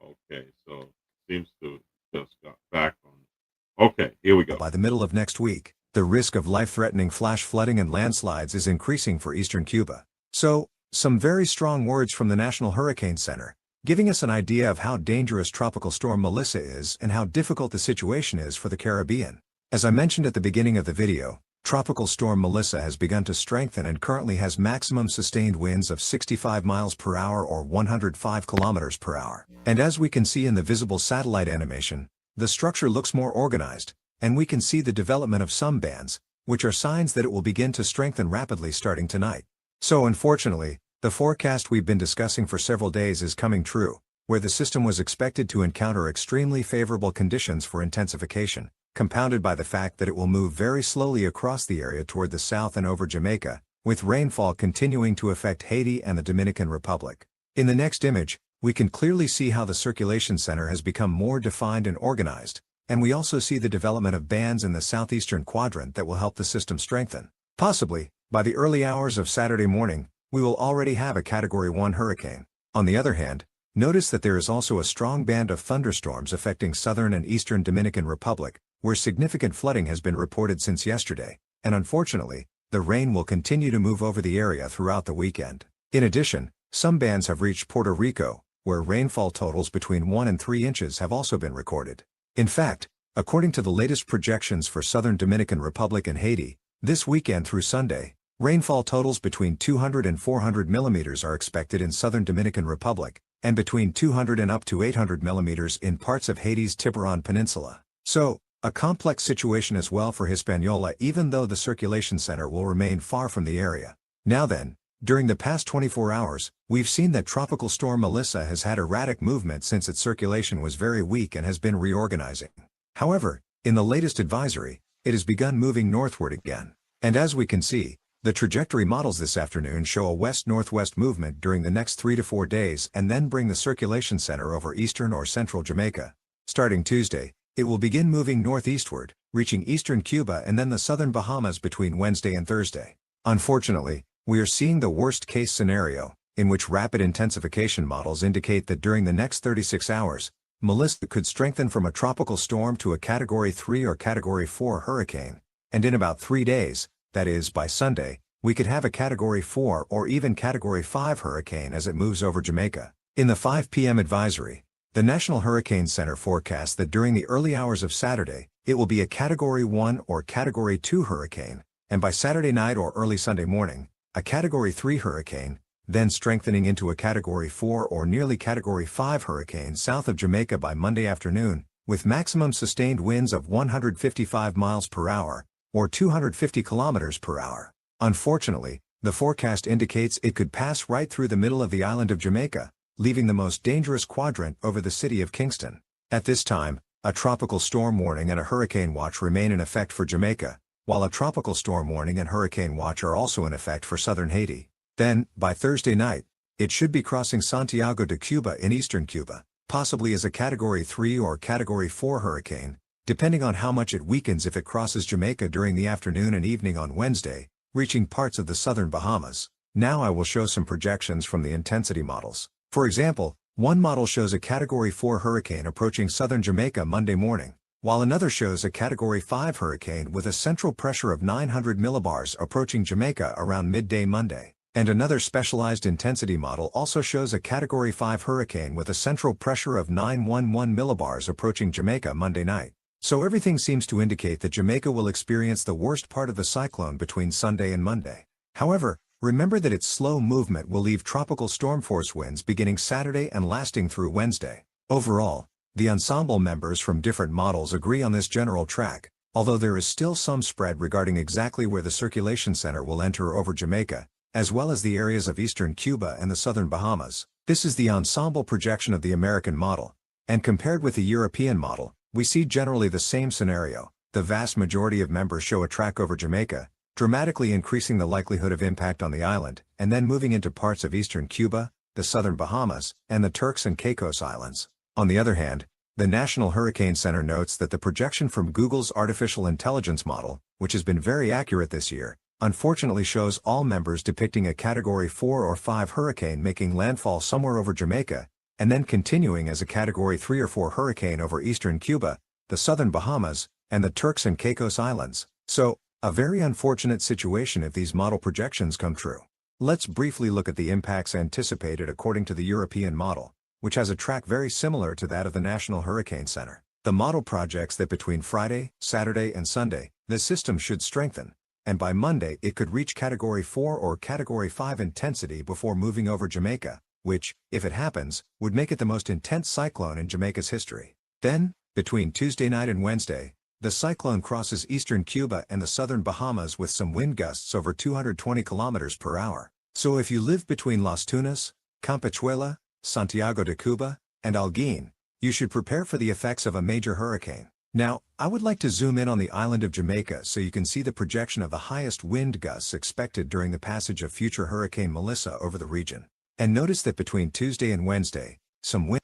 Okay, so seems to just got back on. Okay, here we go. By the middle of next week, the risk of life-threatening flash flooding and landslides is increasing for eastern Cuba. So, some very strong words from the National Hurricane Center, giving us an idea of how dangerous Tropical Storm Mellisa is and how difficult the situation is for the Caribbean. As I mentioned at the beginning of the video, Tropical Storm Mellisa has begun to strengthen and currently has maximum sustained winds of 65 miles per hour or 105 kilometers per hour. And as we can see in the visible satellite animation, the structure looks more organized, and we can see the development of some bands, which are signs that it will begin to strengthen rapidly starting tonight. So unfortunately, the forecast we've been discussing for several days is coming true, where the system was expected to encounter extremely favorable conditions for intensification, compounded by the fact that it will move very slowly across the area toward the south and over Jamaica, with rainfall continuing to affect Haiti and the Dominican Republic. In the next image, we can clearly see how the circulation center has become more defined and organized, and we also see the development of bands in the southeastern quadrant that will help the system strengthen. Possibly, by the early hours of Saturday morning, we will already have a Category 1 hurricane. On the other hand, notice that there is also a strong band of thunderstorms affecting southern and eastern Dominican Republic, where significant flooding has been reported since yesterday, and unfortunately, the rain will continue to move over the area throughout the weekend. In addition, some bands have reached Puerto Rico, where rainfall totals between 1 and 3 inches have also been recorded. In fact, according to the latest projections for southern Dominican Republic and Haiti, this weekend through Sunday, rainfall totals between 200 and 400 millimeters are expected in southern Dominican Republic, and between 200 and up to 800 millimeters in parts of Haiti's Tiburon Peninsula. So, a complex situation as well for Hispaniola even though the circulation center will remain far from the area. Now then, during the past 24 hours, we've seen that Tropical Storm Mellisa has had erratic movement since its circulation was very weak and has been reorganizing. However, in the latest advisory, it has begun moving northward again. And as we can see, the trajectory models this afternoon show a west-northwest movement during the next 3 to 4 days and then bring the circulation center over eastern or central Jamaica. Starting Tuesday, it will begin moving northeastward, reaching eastern Cuba and then the southern Bahamas between Wednesday and Thursday. Unfortunately, we are seeing the worst-case scenario, in which rapid intensification models indicate that during the next 36 hours, Mellisa could strengthen from a tropical storm to a Category 3 or Category 4 hurricane, and in about 3 days, that is, by Sunday, we could have a Category 4 or even Category 5 hurricane as it moves over Jamaica. In the 5 p.m. advisory, the National Hurricane Center forecasts that during the early hours of Saturday, it will be a Category 1 or Category 2 hurricane, and by Saturday night or early Sunday morning, a Category 3 hurricane, then strengthening into a Category 4 or nearly Category 5 hurricane south of Jamaica by Monday afternoon, with maximum sustained winds of 155 miles per hour, or 250 kilometers per hour. Unfortunately, the forecast indicates it could pass right through the middle of the island of Jamaica, leaving the most dangerous quadrant over the city of Kingston. At this time, a tropical storm warning and a hurricane watch remain in effect for Jamaica, while a tropical storm warning and hurricane watch are also in effect for southern Haiti. Then, by Thursday night, it should be crossing Santiago de Cuba in eastern Cuba, possibly as a Category 3 or Category 4 hurricane, depending on how much it weakens if it crosses Jamaica during the afternoon and evening on Wednesday, reaching parts of the southern Bahamas. Now I will show some projections from the intensity models. For example, one model shows a Category 4 hurricane approaching southern Jamaica Monday morning, while another shows a Category 5 hurricane with a central pressure of 900 millibars approaching Jamaica around midday Monday. And another specialized intensity model also shows a Category 5 hurricane with a central pressure of 911 millibars approaching Jamaica Monday night. So everything seems to indicate that Jamaica will experience the worst part of the cyclone between Sunday and Monday. However, remember that its slow movement will leave tropical storm force winds beginning Saturday and lasting through Wednesday. Overall, the ensemble members from different models agree on this general track, although there is still some spread regarding exactly where the circulation center will enter over Jamaica, as well as the areas of eastern Cuba and the southern Bahamas. This is the ensemble projection of the American model, and compared with the European model, we see generally the same scenario. The vast majority of members show a track over Jamaica, dramatically increasing the likelihood of impact on the island, and then moving into parts of eastern Cuba, the southern Bahamas, and the Turks and Caicos Islands. On the other hand, the National Hurricane Center notes that the projection from Google's artificial intelligence model, which has been very accurate this year, unfortunately shows all members depicting a Category 4 or 5 hurricane making landfall somewhere over Jamaica, and then continuing as a Category 3 or 4 hurricane over eastern Cuba, the southern Bahamas, and the Turks and Caicos Islands. So, a very unfortunate situation if these model projections come true. Let's briefly look at the impacts anticipated according to the European model, which has a track very similar to that of the National Hurricane Center. The model projects that between Friday, Saturday, and Sunday, the system should strengthen, and by Monday it could reach Category 4 or Category 5 intensity before moving over Jamaica, which, if it happens, would make it the most intense cyclone in Jamaica's history. Then, between Tuesday night and Wednesday, the cyclone crosses eastern Cuba and the southern Bahamas with some wind gusts over 220 kilometers per hour. So if you live between Las Tunas, Campechuela, Santiago de Cuba, and Alguin, you should prepare for the effects of a major hurricane. Now, I would like to zoom in on the island of Jamaica so you can see the projection of the highest wind gusts expected during the passage of future Hurricane Mellisa over the region. And notice that between Tuesday and Wednesday, some wind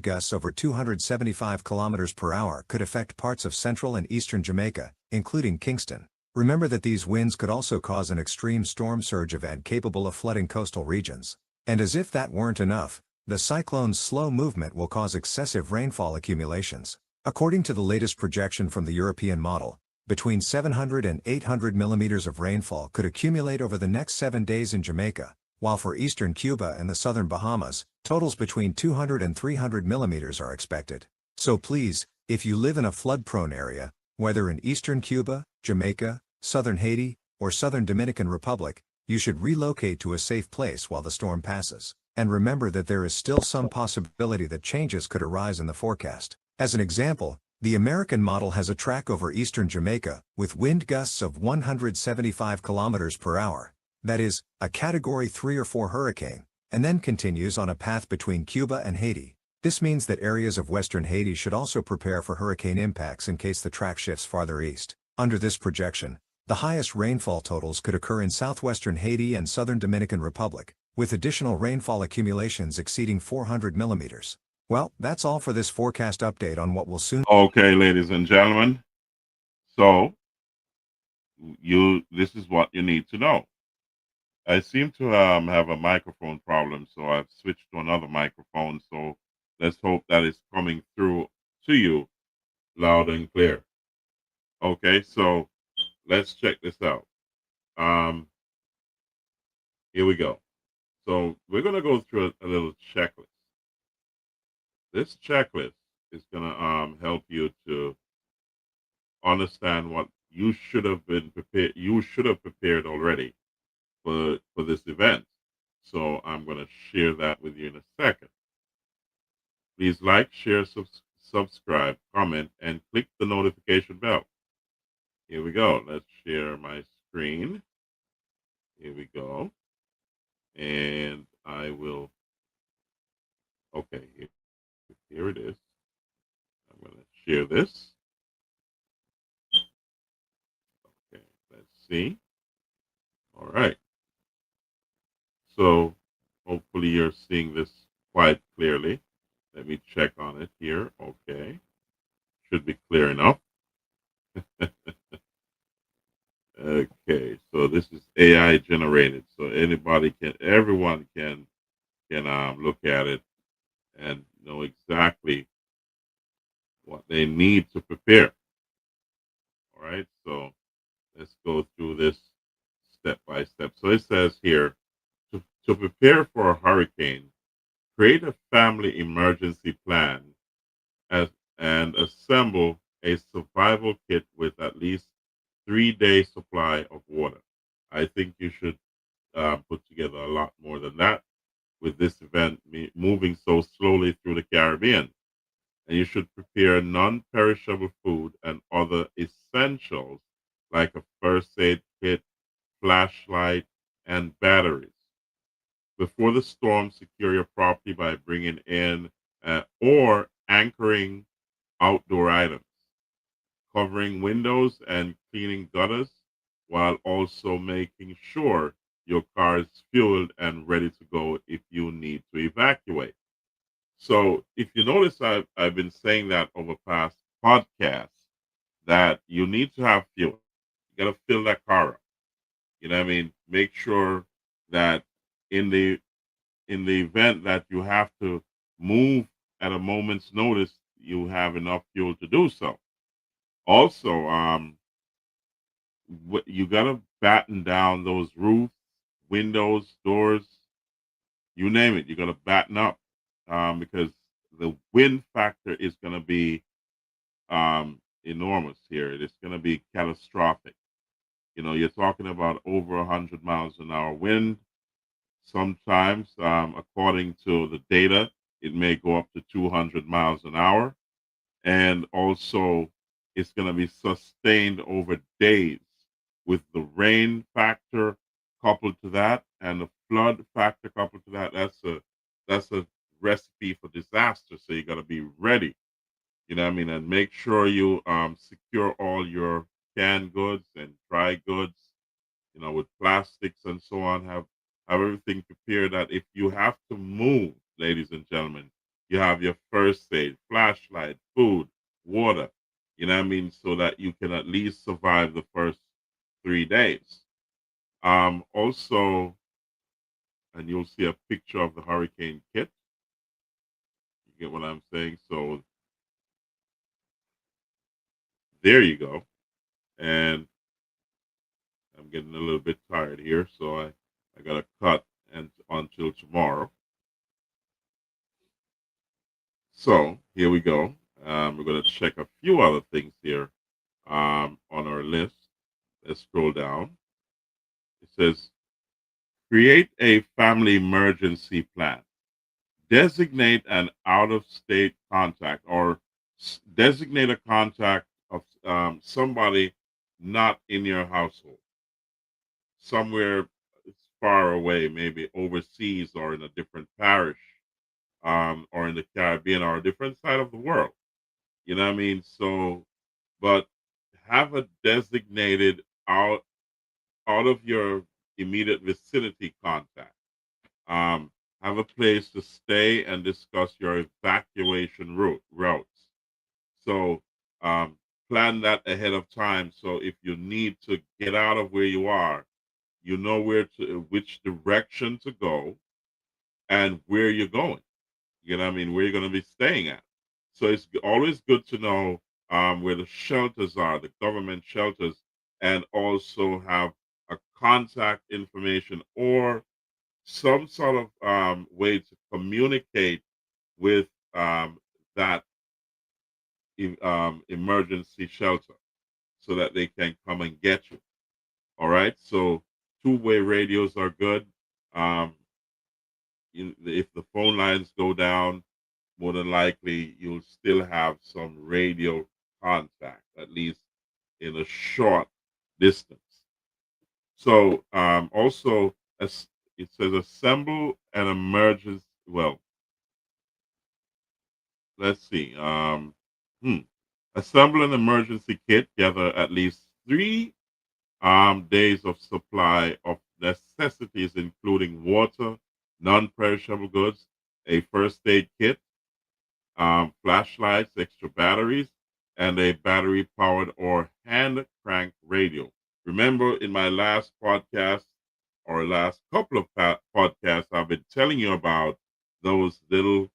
gusts over 275 kilometers per hour could affect parts of central and eastern Jamaica, including Kingston. Remember that these winds could also cause an extreme storm surge event capable of flooding coastal regions. And as if that weren't enough, the cyclone's slow movement will cause excessive rainfall accumulations. According to the latest projection from the European model, between 700 and 800 millimeters of rainfall could accumulate over the next 7 days in Jamaica, while for eastern Cuba and the southern Bahamas, totals between 200 and 300 millimeters are expected. So please, if you live in a flood-prone area, whether in eastern Cuba, Jamaica, southern Haiti, or southern Dominican Republic, you should relocate to a safe place while the storm passes. And remember that there is still some possibility that changes could arise in the forecast. As an example, The American model has a track over eastern Jamaica, with wind gusts of 175 kilometers per hour. That is, a Category 3 or 4 hurricane, and then continues on a path between Cuba and Haiti. This means that areas of western Haiti should also prepare for hurricane impacts in case the track shifts farther east. Under this projection, the highest rainfall totals could occur in southwestern Haiti and southern Dominican Republic, with additional rainfall accumulations exceeding 400 millimeters. Well, that's all for this forecast update on what will soon. Okay, ladies and gentlemen. So this is what you need to know. I seem to have a microphone problem, so I've switched to another microphone. So let's hope that it's coming through to you loud and clear. Okay, so let's check this out. Here we go. So we're going to go through a little checklist. This checklist is going to help you to understand what you should have been prepared. You should have prepared already for this event. So I'm going to share that with you in a second. Please like, share, subscribe, comment, and click the notification bell. Here we go. Let's share my screen. Here we go. And I will. Okay, here it is. I'm going to share this. Okay, let's see. All right. So hopefully you're seeing this quite clearly. Let me check on it here. Okay. Should be clear enough. Okay, so this is AI generated. So everyone can look at it and know exactly what they need to prepare. All right, so let's go through this step by step. So it says here, to prepare for a hurricane, create a family emergency plan and assemble a survival kit with at least 3 days supply of water. I think you should put together a lot more than that with this event moving so slowly through the Caribbean. And you should prepare non-perishable food and other essentials like a first aid kit, flashlight, and batteries. Before the storm, secure your property by bringing in or anchoring outdoor items, covering windows and cleaning gutters, while also making sure your car is fueled and ready to go if you need to evacuate. So if you notice, I've been saying that over past podcasts that you need to have fuel. You got to fill that car up. You know what I mean? Make sure that in the event that you have to move at a moment's notice, you have enough fuel to do so. Also, you got to batten down those roofs, windows, doors, you name it. You got to batten up because the wind factor is going to be enormous here. It's going to be catastrophic. You know, you're talking about over 100 miles an hour wind. Sometimes, according to the data, it may go up to 200 miles an hour. And also, it's going to be sustained over days with the rain factor coupled to that and the flood factor coupled to that. That's a recipe for disaster. So you got to be ready. You know what I mean? And make sure you secure all your canned goods and dry goods, you know, with plastics and so on. Have everything prepared that if you have to move, ladies and gentlemen, you have your first aid, flashlight, food, water, you know what I mean, so that you can at least survive the first 3 days. Also, and you'll see a picture of the hurricane kit. You get what I'm saying? So there you go. And I'm getting a little bit tired here, so I got to cut until tomorrow. So here we go. We're going to check a few other things here on our list. Let's scroll down. It says, create a family emergency plan. Designate an out-of-state contact or Designate a contact of somebody not in your household, somewhere far away, maybe overseas or in a different parish, or in the Caribbean or a different side of the world. You know what I mean? So, but have a designated out of your immediate vicinity contact. Um, have a place to stay and discuss your evacuation routes. So plan that ahead of time. So if you need to get out of where you are, you know which direction to go and where you're going. You know what I mean? Where you're going to be staying at. So it's always good to know where the shelters are, the government shelters, and also have a contact information or some sort of way to communicate with that emergency shelter so that they can come and get you. All right. So two-way radios are good. Um, if the phone lines go down, more than likely you'll still have some radio contact, at least in a short distance. So also, as it says, assemble an emergency. Well, let's see. Assemble an emergency kit. Gather at least 3 days of supply of necessities, including water, non-perishable goods, a first aid kit, flashlights, extra batteries, and a battery powered or hand crank radio. Remember, in my last podcast or last couple of podcasts, I've been telling you about those little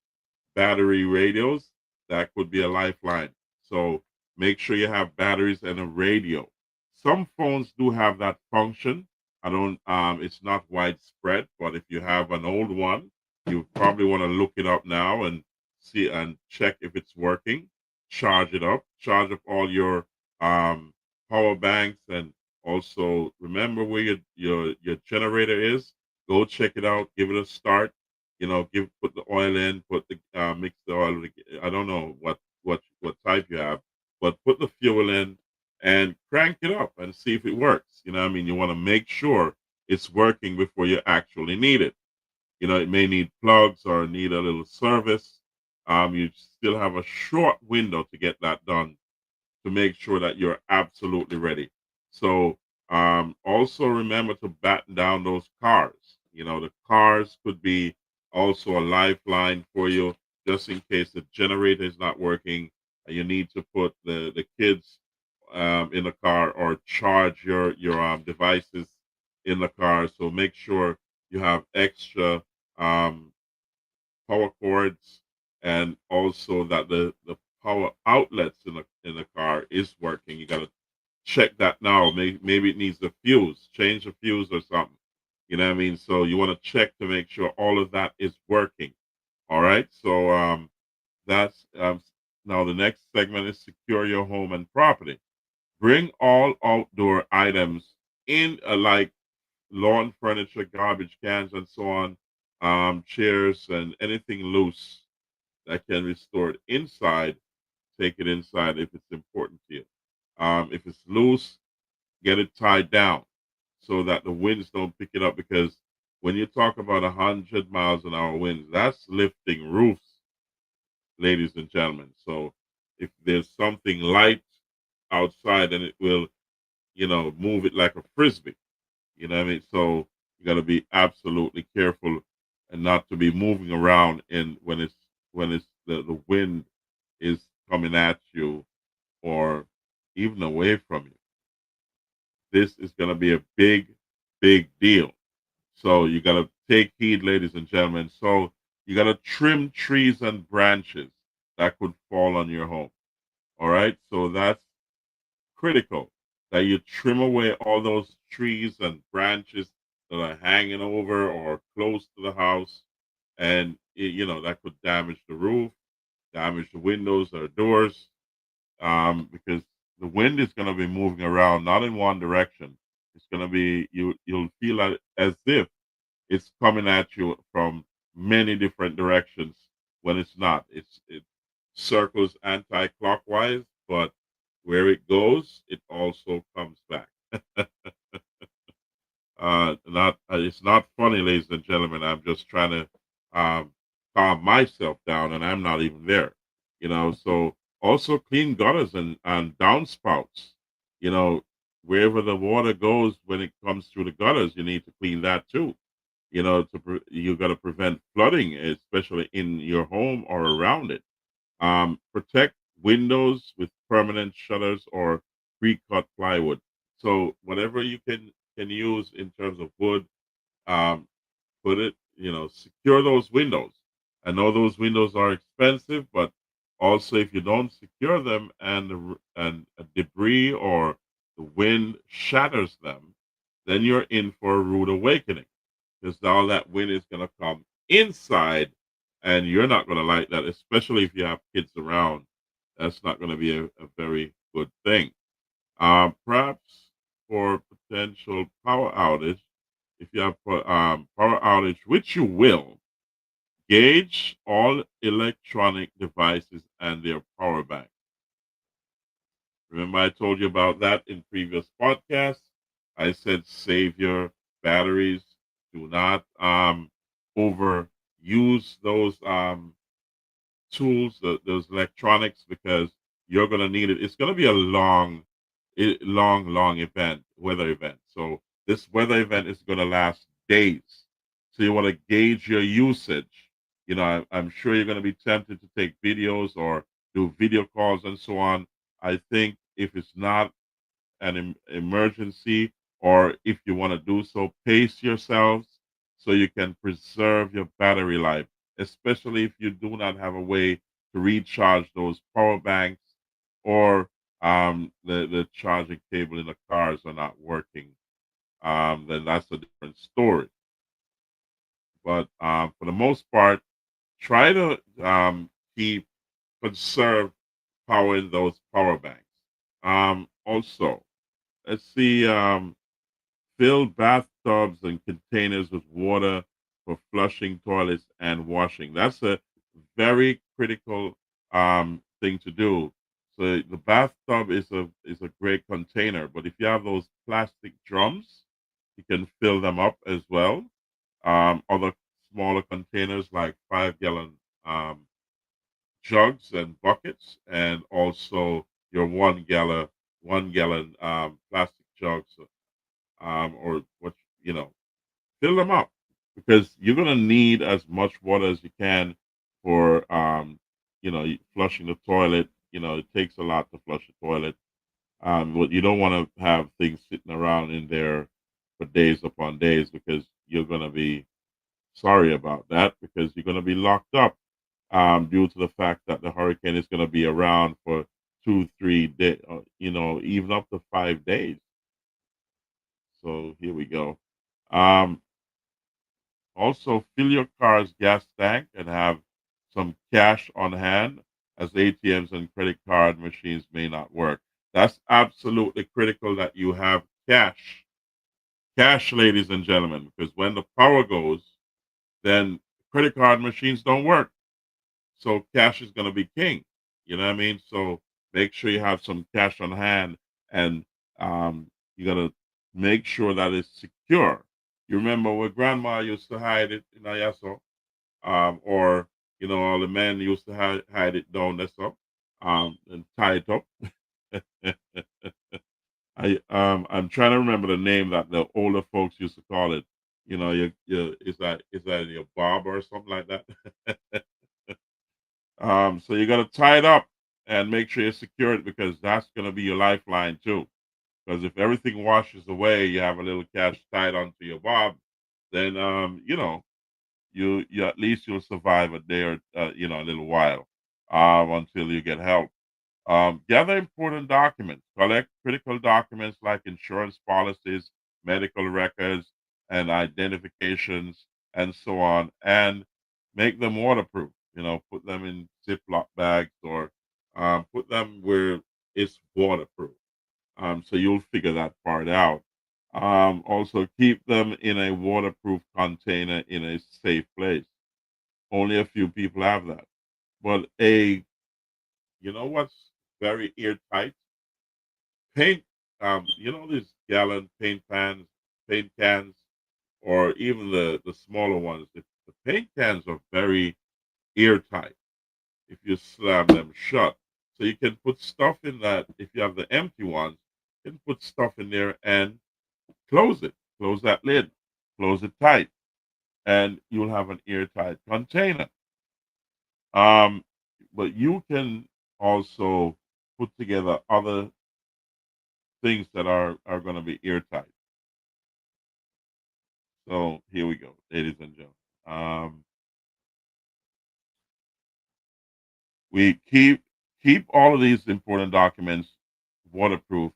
battery radios that could be a lifeline. So make sure you have batteries and a radio. Some phones do have that function. I don't it's not widespread, but if you have an old one, you probably want to look it up now and see and check if it's working. Charge it up, charge up all your um power banks, and also remember where your generator is. Go check it out, give it a start, put the oil in, put the mix the oil. I don't know what type you have, but put the fuel in and crank it up and see if it works. You know what I mean? You want to make sure it's working before you actually need it. It may need plugs or need a little service. You still have a short window to get that done to make sure that you're absolutely ready. So also remember to batten down those cars. The cars could be also a lifeline for you, just in case the generator is not working and you need to put the kids in the car or charge your devices in the car. So make sure you have extra um, power cords, and also that the power outlets in the car is working. You got to check that now. Maybe it needs a fuse, change the fuse or something. You know what I mean? So you want to check to make sure all of that is working. All right. So that's now the next segment is secure your home and property. Bring all outdoor items in, like lawn furniture, garbage cans, and so on, chairs, and anything loose that can be stored inside. Take it inside if it's important to you. If it's loose, get it tied down so that the winds don't pick it up. Because when you talk about 100 miles an hour winds, that's lifting roofs, ladies and gentlemen. So if there's something light outside, then it will, move it like a frisbee. You know what I mean? So you got to be absolutely careful and not to be moving around in when it's the wind is coming at you or even away from you. This is going to be a big, big deal. So you got to take heed, ladies and gentlemen. So you got to trim trees and branches that could fall on your home. All right. So that's critical that you trim away all those trees and branches that are hanging over or close to the house. And, that could damage the roof, damage the windows or doors, because the wind is going to be moving around, not in one direction. It's going to be, you'll feel as if it's coming at you from many different directions when it's not. circles anti-clockwise, but where it goes, it also comes back. Not It's not funny, ladies and gentlemen. I'm just trying to um, calm myself down, and I'm not even there. So also clean gutters and downspouts. You know, wherever the water goes when it comes through the gutters, you need to clean that too. You got to prevent flooding, especially in your home or around it. Protect windows with permanent shutters or pre-cut plywood. So whatever you can use in terms of wood, um, put it, secure those windows. I know those windows are expensive, but also if you don't secure them and and a debris or the wind shatters them, then you're in for a rude awakening because all that wind is going to come inside, and you're not going to like that, especially if you have kids around. That's not going to be a very good thing. Perhaps for potential power outage, if you have power outage, which you will, gauge all electronic devices and their power bank. Remember, I told you about that in previous podcasts. I said save your batteries. Do not overuse those tools, those electronics, because you're going to need it. It's going to be a long event, weather event. So this weather event is going to last days. So you want to gauge your usage. I'm sure you're going to be tempted to take videos or do video calls and so on. I think if it's not an emergency, or if you want to do so, pace yourselves so you can preserve your battery life, especially if you do not have a way to recharge those power banks, or the charging cable in the cars are not working. Then that's a different story. But for the most part, try to keep conserve power in those power banks. Also, let's see. Fill bathtubs and containers with water for flushing toilets and washing. That's a very critical thing to do. So the bathtub is a great container, but if you have those plastic drums, you can fill them up as well. Other smaller containers like 5 gallon jugs and buckets, and also your 1 gallon plastic jugs, or what fill them up, because you're gonna need as much water as you can for flushing the toilet. It takes a lot to flush the toilet. But you don't want to have things sitting around in there for days upon days, because you're gonna be sorry about that, because you're gonna be locked up due to the fact that the hurricane is gonna be around for 2, 3 days, even up to 5 days. So here we go. Um, Also, fill your car's gas tank and have some cash on hand, as ATMs and credit card machines may not work. That's absolutely critical that you have cash. Cash, ladies and gentlemen, because when the power goes, then credit card machines don't work. So cash is going to be king. You know what I mean? So make sure you have some cash on hand, and you got to make sure that it's secure. You remember where grandma used to hide it in Ayaso, or all the men used to hide it down there, so and tie it up. I'm trying to remember the name that the older folks used to call it. Is that your bob or something like that? So you got to tie it up and make sure you secure it, because that's going to be your lifeline too. Because if everything washes away, you have a little cash tied onto your bob, then you at least you'll survive a day, or a little while, until you get help. Gather important documents. Collect critical documents like insurance policies, medical records, and identifications, and so on, and make them waterproof. Put them in Ziploc bags, or put them where it's waterproof. So you'll figure that part out. Also, keep them in a waterproof container in a safe place. Only a few people have that. But a you know what's very airtight? Paint. You know these gallon paint cans, or even the smaller ones. The paint cans are very airtight if you slam them shut. So you can put stuff in that. If you have the empty ones, you can put stuff in there and close it. Close that lid. Close it tight, and you'll have an airtight container. Um, but you can also put together other things that are going to be airtight. So here we go, ladies and gentlemen. We keep all of these important documents waterproof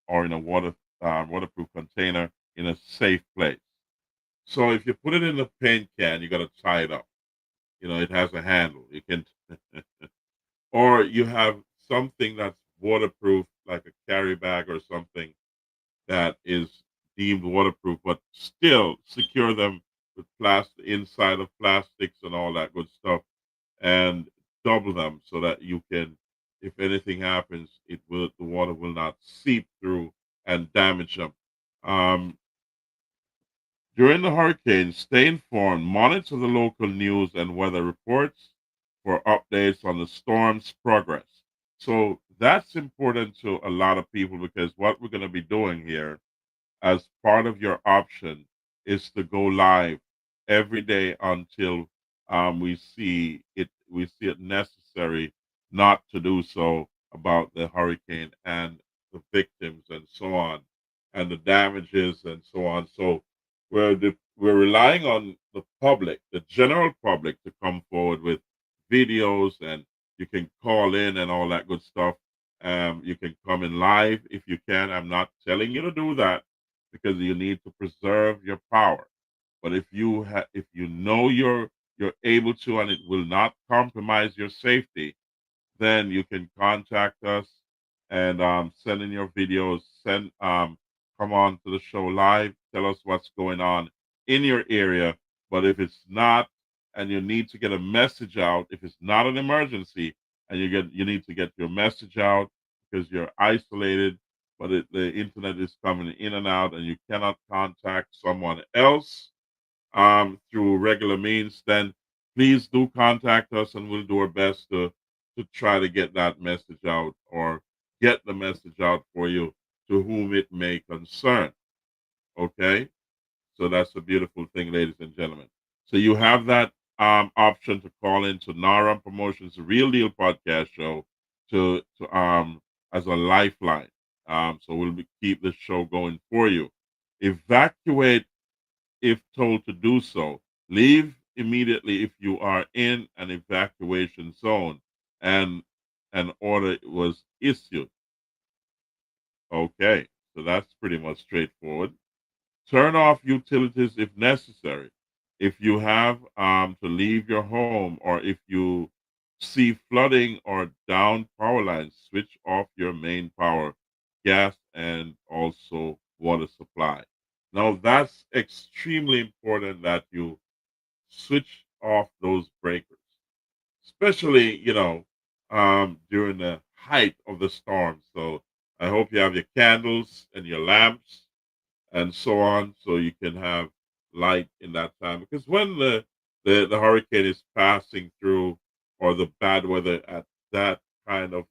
or in a waterproof container in a safe place. So if you put it in a paint can, you got to tie it up. You know, it has a handle. You can, or you have something that's waterproof, like a carry bag or something that is deemed waterproof, but still secure them with plastic inside of plastics and all that good stuff, and double them so that you can, if anything happens, the water will not seep through and damage them. Um, During the hurricane, stay informed, monitor the local news and weather reports for updates on the storm's progress. So that's important to a lot of people because what we're going to be doing here as part of your option is to go live every day until we see it necessary not to do so about the hurricane and the victims and so on and the damages and so on. So we're relying on the public, the general public, to come forward with videos, and you can call in and all that good stuff. You can come in live if you can. I'm not telling you to do that because you need to preserve your power. But if you know you're able to and it will not compromise your safety, then you can contact us and send in your videos. Come on to the show live. Tell us what's going on in your area. But if it's not, and you need to get a message out, if it's not an emergency, and you need to get your message out because you're isolated, but the internet is coming in and out, and you cannot contact someone else through regular means, then please do contact us and we'll do our best to try to get that message out or get the message out for you to whom it may concern. Okay? So that's a beautiful thing, ladies and gentlemen. So you have that option to call into NARA Promotions, the Real Deal Podcast Show, to as a lifeline. So keep the show going for you. Evacuate if told to do so. Leave immediately if you are in an evacuation zone and an order was issued. Okay, so that's pretty much straightforward. Turn off utilities if necessary. If you have to leave your home or if you see flooding or down power lines, switch off your main power, gas, and also water supply. Now, that's extremely important that you switch off those breakers, especially, during the height of the storm. So I hope you have your candles and your lamps and so on, so you can have light in that time. Because when the hurricane is passing through or the bad weather at that kind of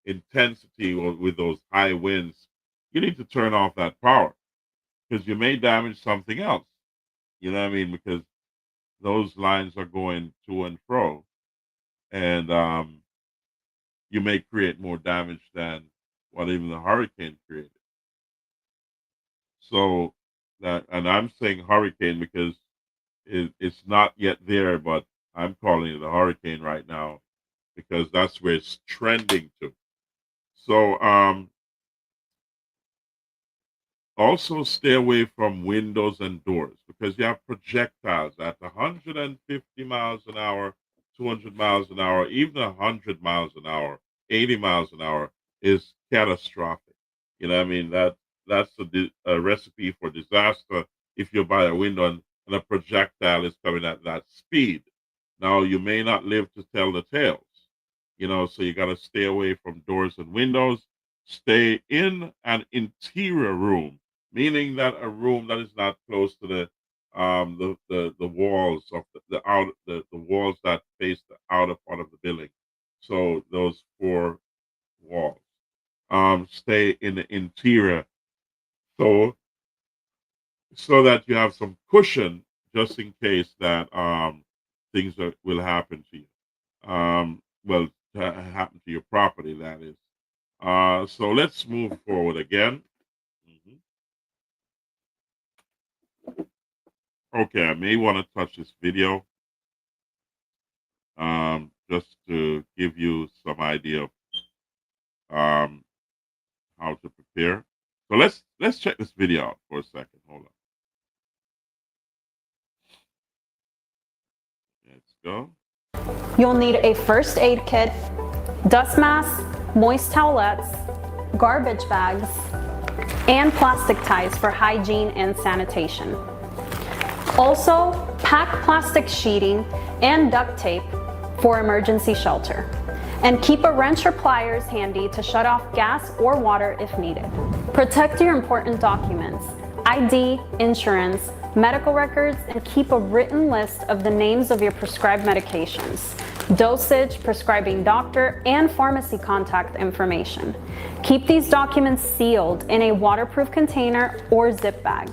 intensity or with those high winds, you need to turn off that power because you may damage something else. You know what I mean? Because those lines are going to and fro, and you may create more damage than what even the hurricane created. So that, and I'm saying hurricane because it's not yet there, but I'm calling it a hurricane right now because that's where it's trending to. So also stay away from windows and doors because you have projectiles at 150 miles an hour, 200 miles an hour, even 100 miles an hour, 80 miles an hour is catastrophic. You know what I mean? That's a recipe for disaster if you're by a window and a projectile is coming at that speed. Now, you may not live to tell the tales, So you got to stay away from doors and windows. Stay in an interior room, meaning that a room that is not close to the walls of the walls that face the outer part of the building. So those four walls. Stay in the interior, so that you have some cushion just in case that things will happen to you. Well, happen to your property, that is. So let's move forward again. Mhm. Okay, I may want to touch this video just to give you some idea of um, how to prepare. So let's check this video out for a second. Hold on. Let's go. You'll need a first aid kit, dust mask, moist towelettes, garbage bags, and plastic ties for hygiene and sanitation. Also, pack plastic sheeting and duct tape for emergency shelter. And keep a wrench or pliers handy to shut off gas or water if needed. Protect your important documents, ID, insurance, medical records, and keep a written list of the names of your prescribed medications, dosage, prescribing doctor, and pharmacy contact information. Keep these documents sealed in a waterproof container or zip bag.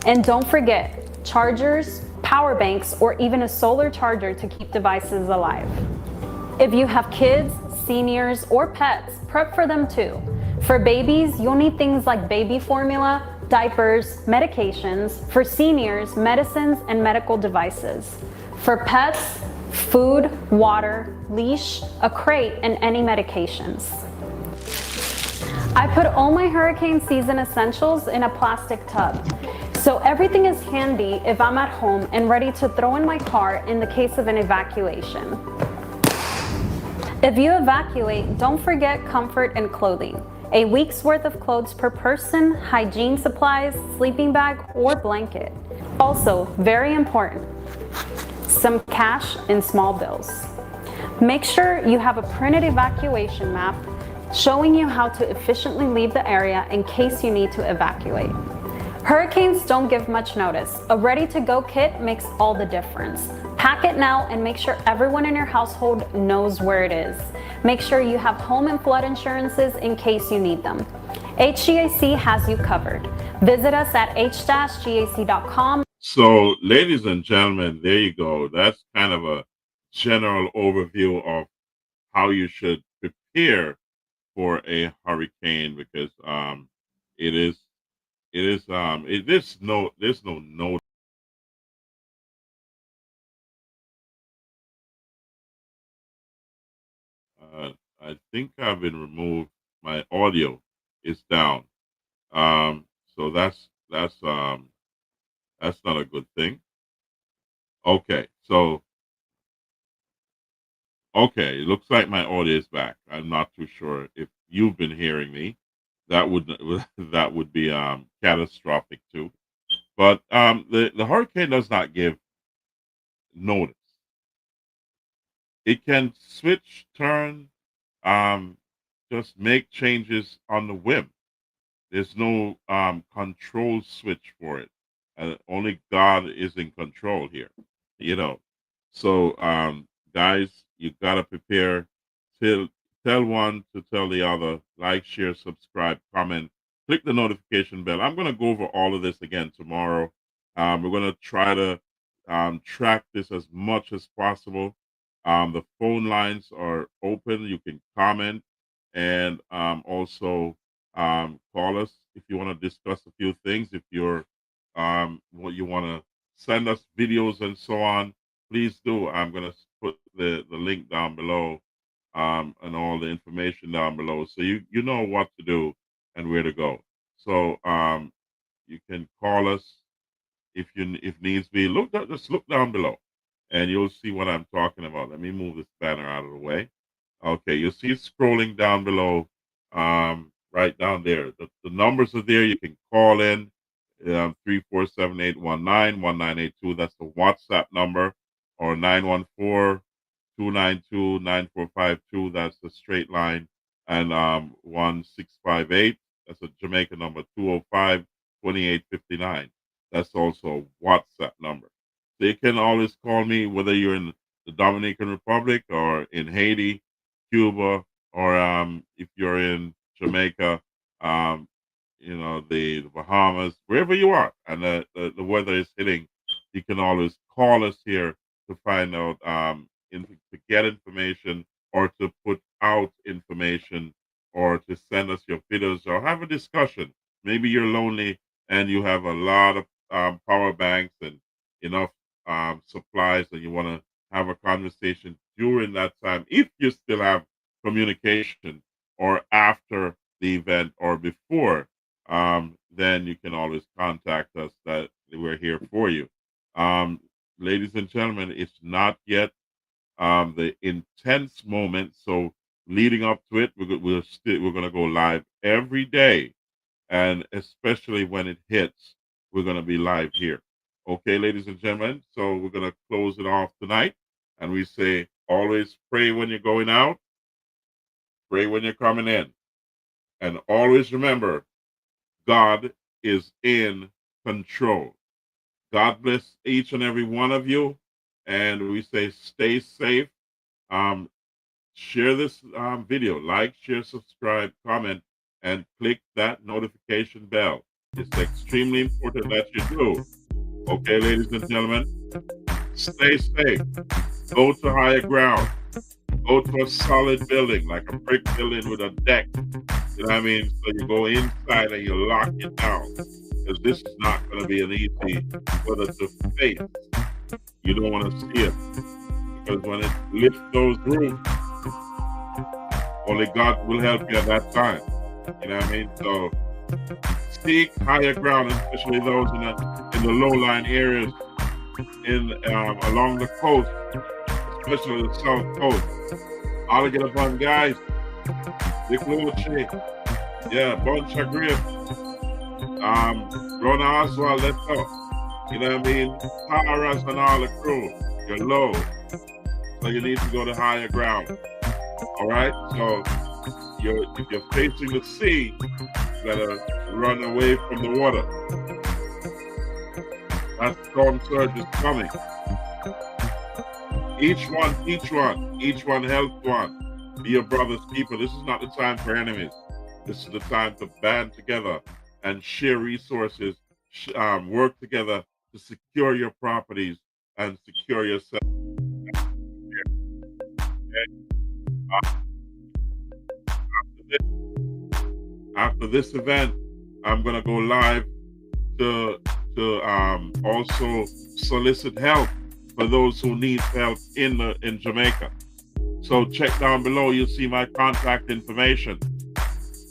And don't forget chargers, power banks, or even a solar charger to keep devices alive. If you have kids, seniors, or pets, prep for them too. For babies, you'll need things like baby formula, diapers, medications. For seniors, medicines and medical devices. For pets, food, water, leash, a crate, and any medications. I put all my hurricane season essentials in a plastic tub, so everything is handy if I'm at home and ready to throw in my car in the case of an evacuation. If you evacuate, don't forget comfort and clothing. A week's worth of clothes per person, hygiene supplies, sleeping bag, or blanket. Also, very important, some cash in small bills. Make sure you have a printed evacuation map showing you how to efficiently leave the area in case you need to evacuate. Hurricanes don't give much notice. A ready-to-go kit makes all the difference. Pack it now and make sure everyone in your household knows where it is. Make sure you have home and flood insurances in case you need them. HGAC has you covered. Visit us at h-gac.com. So, ladies and gentlemen, there you go. That's kind of a general overview of how you should prepare for a hurricane, because there's no note. I think I've been removed. My audio is down. So that's not a good thing. Okay, so okay, it looks like my audio is back. I'm not too sure if you've been hearing me. That would that would be catastrophic too. But the hurricane does not give notice. It can switch, turn, um, just make changes on the whim. There's no control switch for it. Only God is in control here, you know. So, guys, you gotta prepare. Tell one to tell the other. Like, share, subscribe, comment, click the notification bell. I'm gonna go over all of this again tomorrow. We're gonna try to track this as much as possible. The phone lines are open. You can comment and also call us if you want to discuss a few things. If you're what you want to send us videos and so on, please do. I'm going to put the link down below and all the information down below, so you know what to do and where to go. So you can call us if needs be. Just look down below and you'll see what I'm talking about. Let me move this banner out of the way. Okay, you'll see it scrolling down below, right down there. The numbers are there. You can call in 347-819-1982. That's the WhatsApp number, or 914 292-9452. That's the straight line. And 1658. That's a Jamaica number, 205-2859. That's also a WhatsApp number. So you can always call me, whether you're in the Dominican Republic or in Haiti, Cuba, or if you're in Jamaica, the Bahamas, wherever you are, and the weather is hitting, you can always call us here to find out, to get information, or to put out information, or to send us your videos, or have a discussion. Maybe you're lonely and you have a lot of power banks and enough supplies, and you want to have a conversation during that time, if you still have communication, or after the event or before, then you can always contact us. That we're here for you. Ladies and gentlemen, it's not yet the intense moment. So leading up to it, we're going to go live every day, and especially when it hits, we're going to be live here. Okay, ladies and gentlemen. So we're going to close it off tonight, and we say always pray when you're going out, pray when you're coming in, and always remember, God is in control. God bless each and every one of you. And we say stay safe. Share this video. Like, share, subscribe, comment, and click that notification bell. It's extremely important that you do. Okay, ladies and gentlemen, stay safe. Go to higher ground. Go to a solid building, like a brick building with a deck. You know what I mean? So you go inside and you lock it down. Because this is not going to be an easy weather to face. You don't want to see it. Because when it lifts those roofs, only God will help you at that time. You know what I mean? So seek higher ground, especially those in the low-lying areas along the coast, especially the south coast. All get upon guys. The Cloche. Yeah, bunch of grip. Rona Oswald, let's go. You know what I mean? Taras and all the crew. You're low. So you need to go to higher ground. Alright? So if you're facing the sea, you gotta run away from the water. That storm surge is coming. Each one help one. Be your brother's keeper. This is not the time for enemies. This is the time to band together and share resources, work together to secure your properties and secure yourself. After this event, I'm gonna go live to also solicit help for those who need help in Jamaica. So check down below, you'll see my contact information.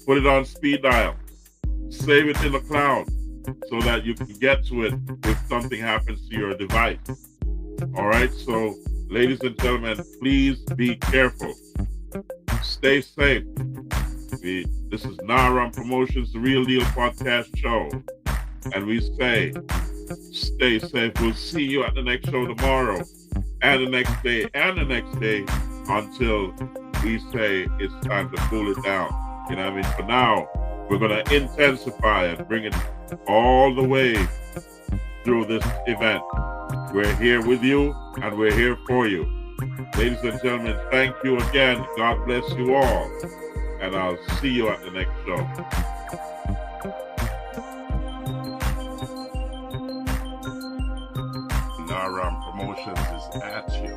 Put it on speed dial. Save it in the cloud so that you can get to it if something happens to your device. All right, so ladies and gentlemen, please be careful. Stay safe. This is Naram Promotions, the Real Deal Podcast Show. And we say, stay safe. We'll see you at the next show tomorrow, and the next day, and the next day, until we say it's time to cool it down. You know what I mean? For now, we're going to intensify and bring it all the way through this event. We're here with you, and we're here for you. Ladies and gentlemen, thank you again. God bless you all. And I'll see you at the next show. Naram Promotions is at you.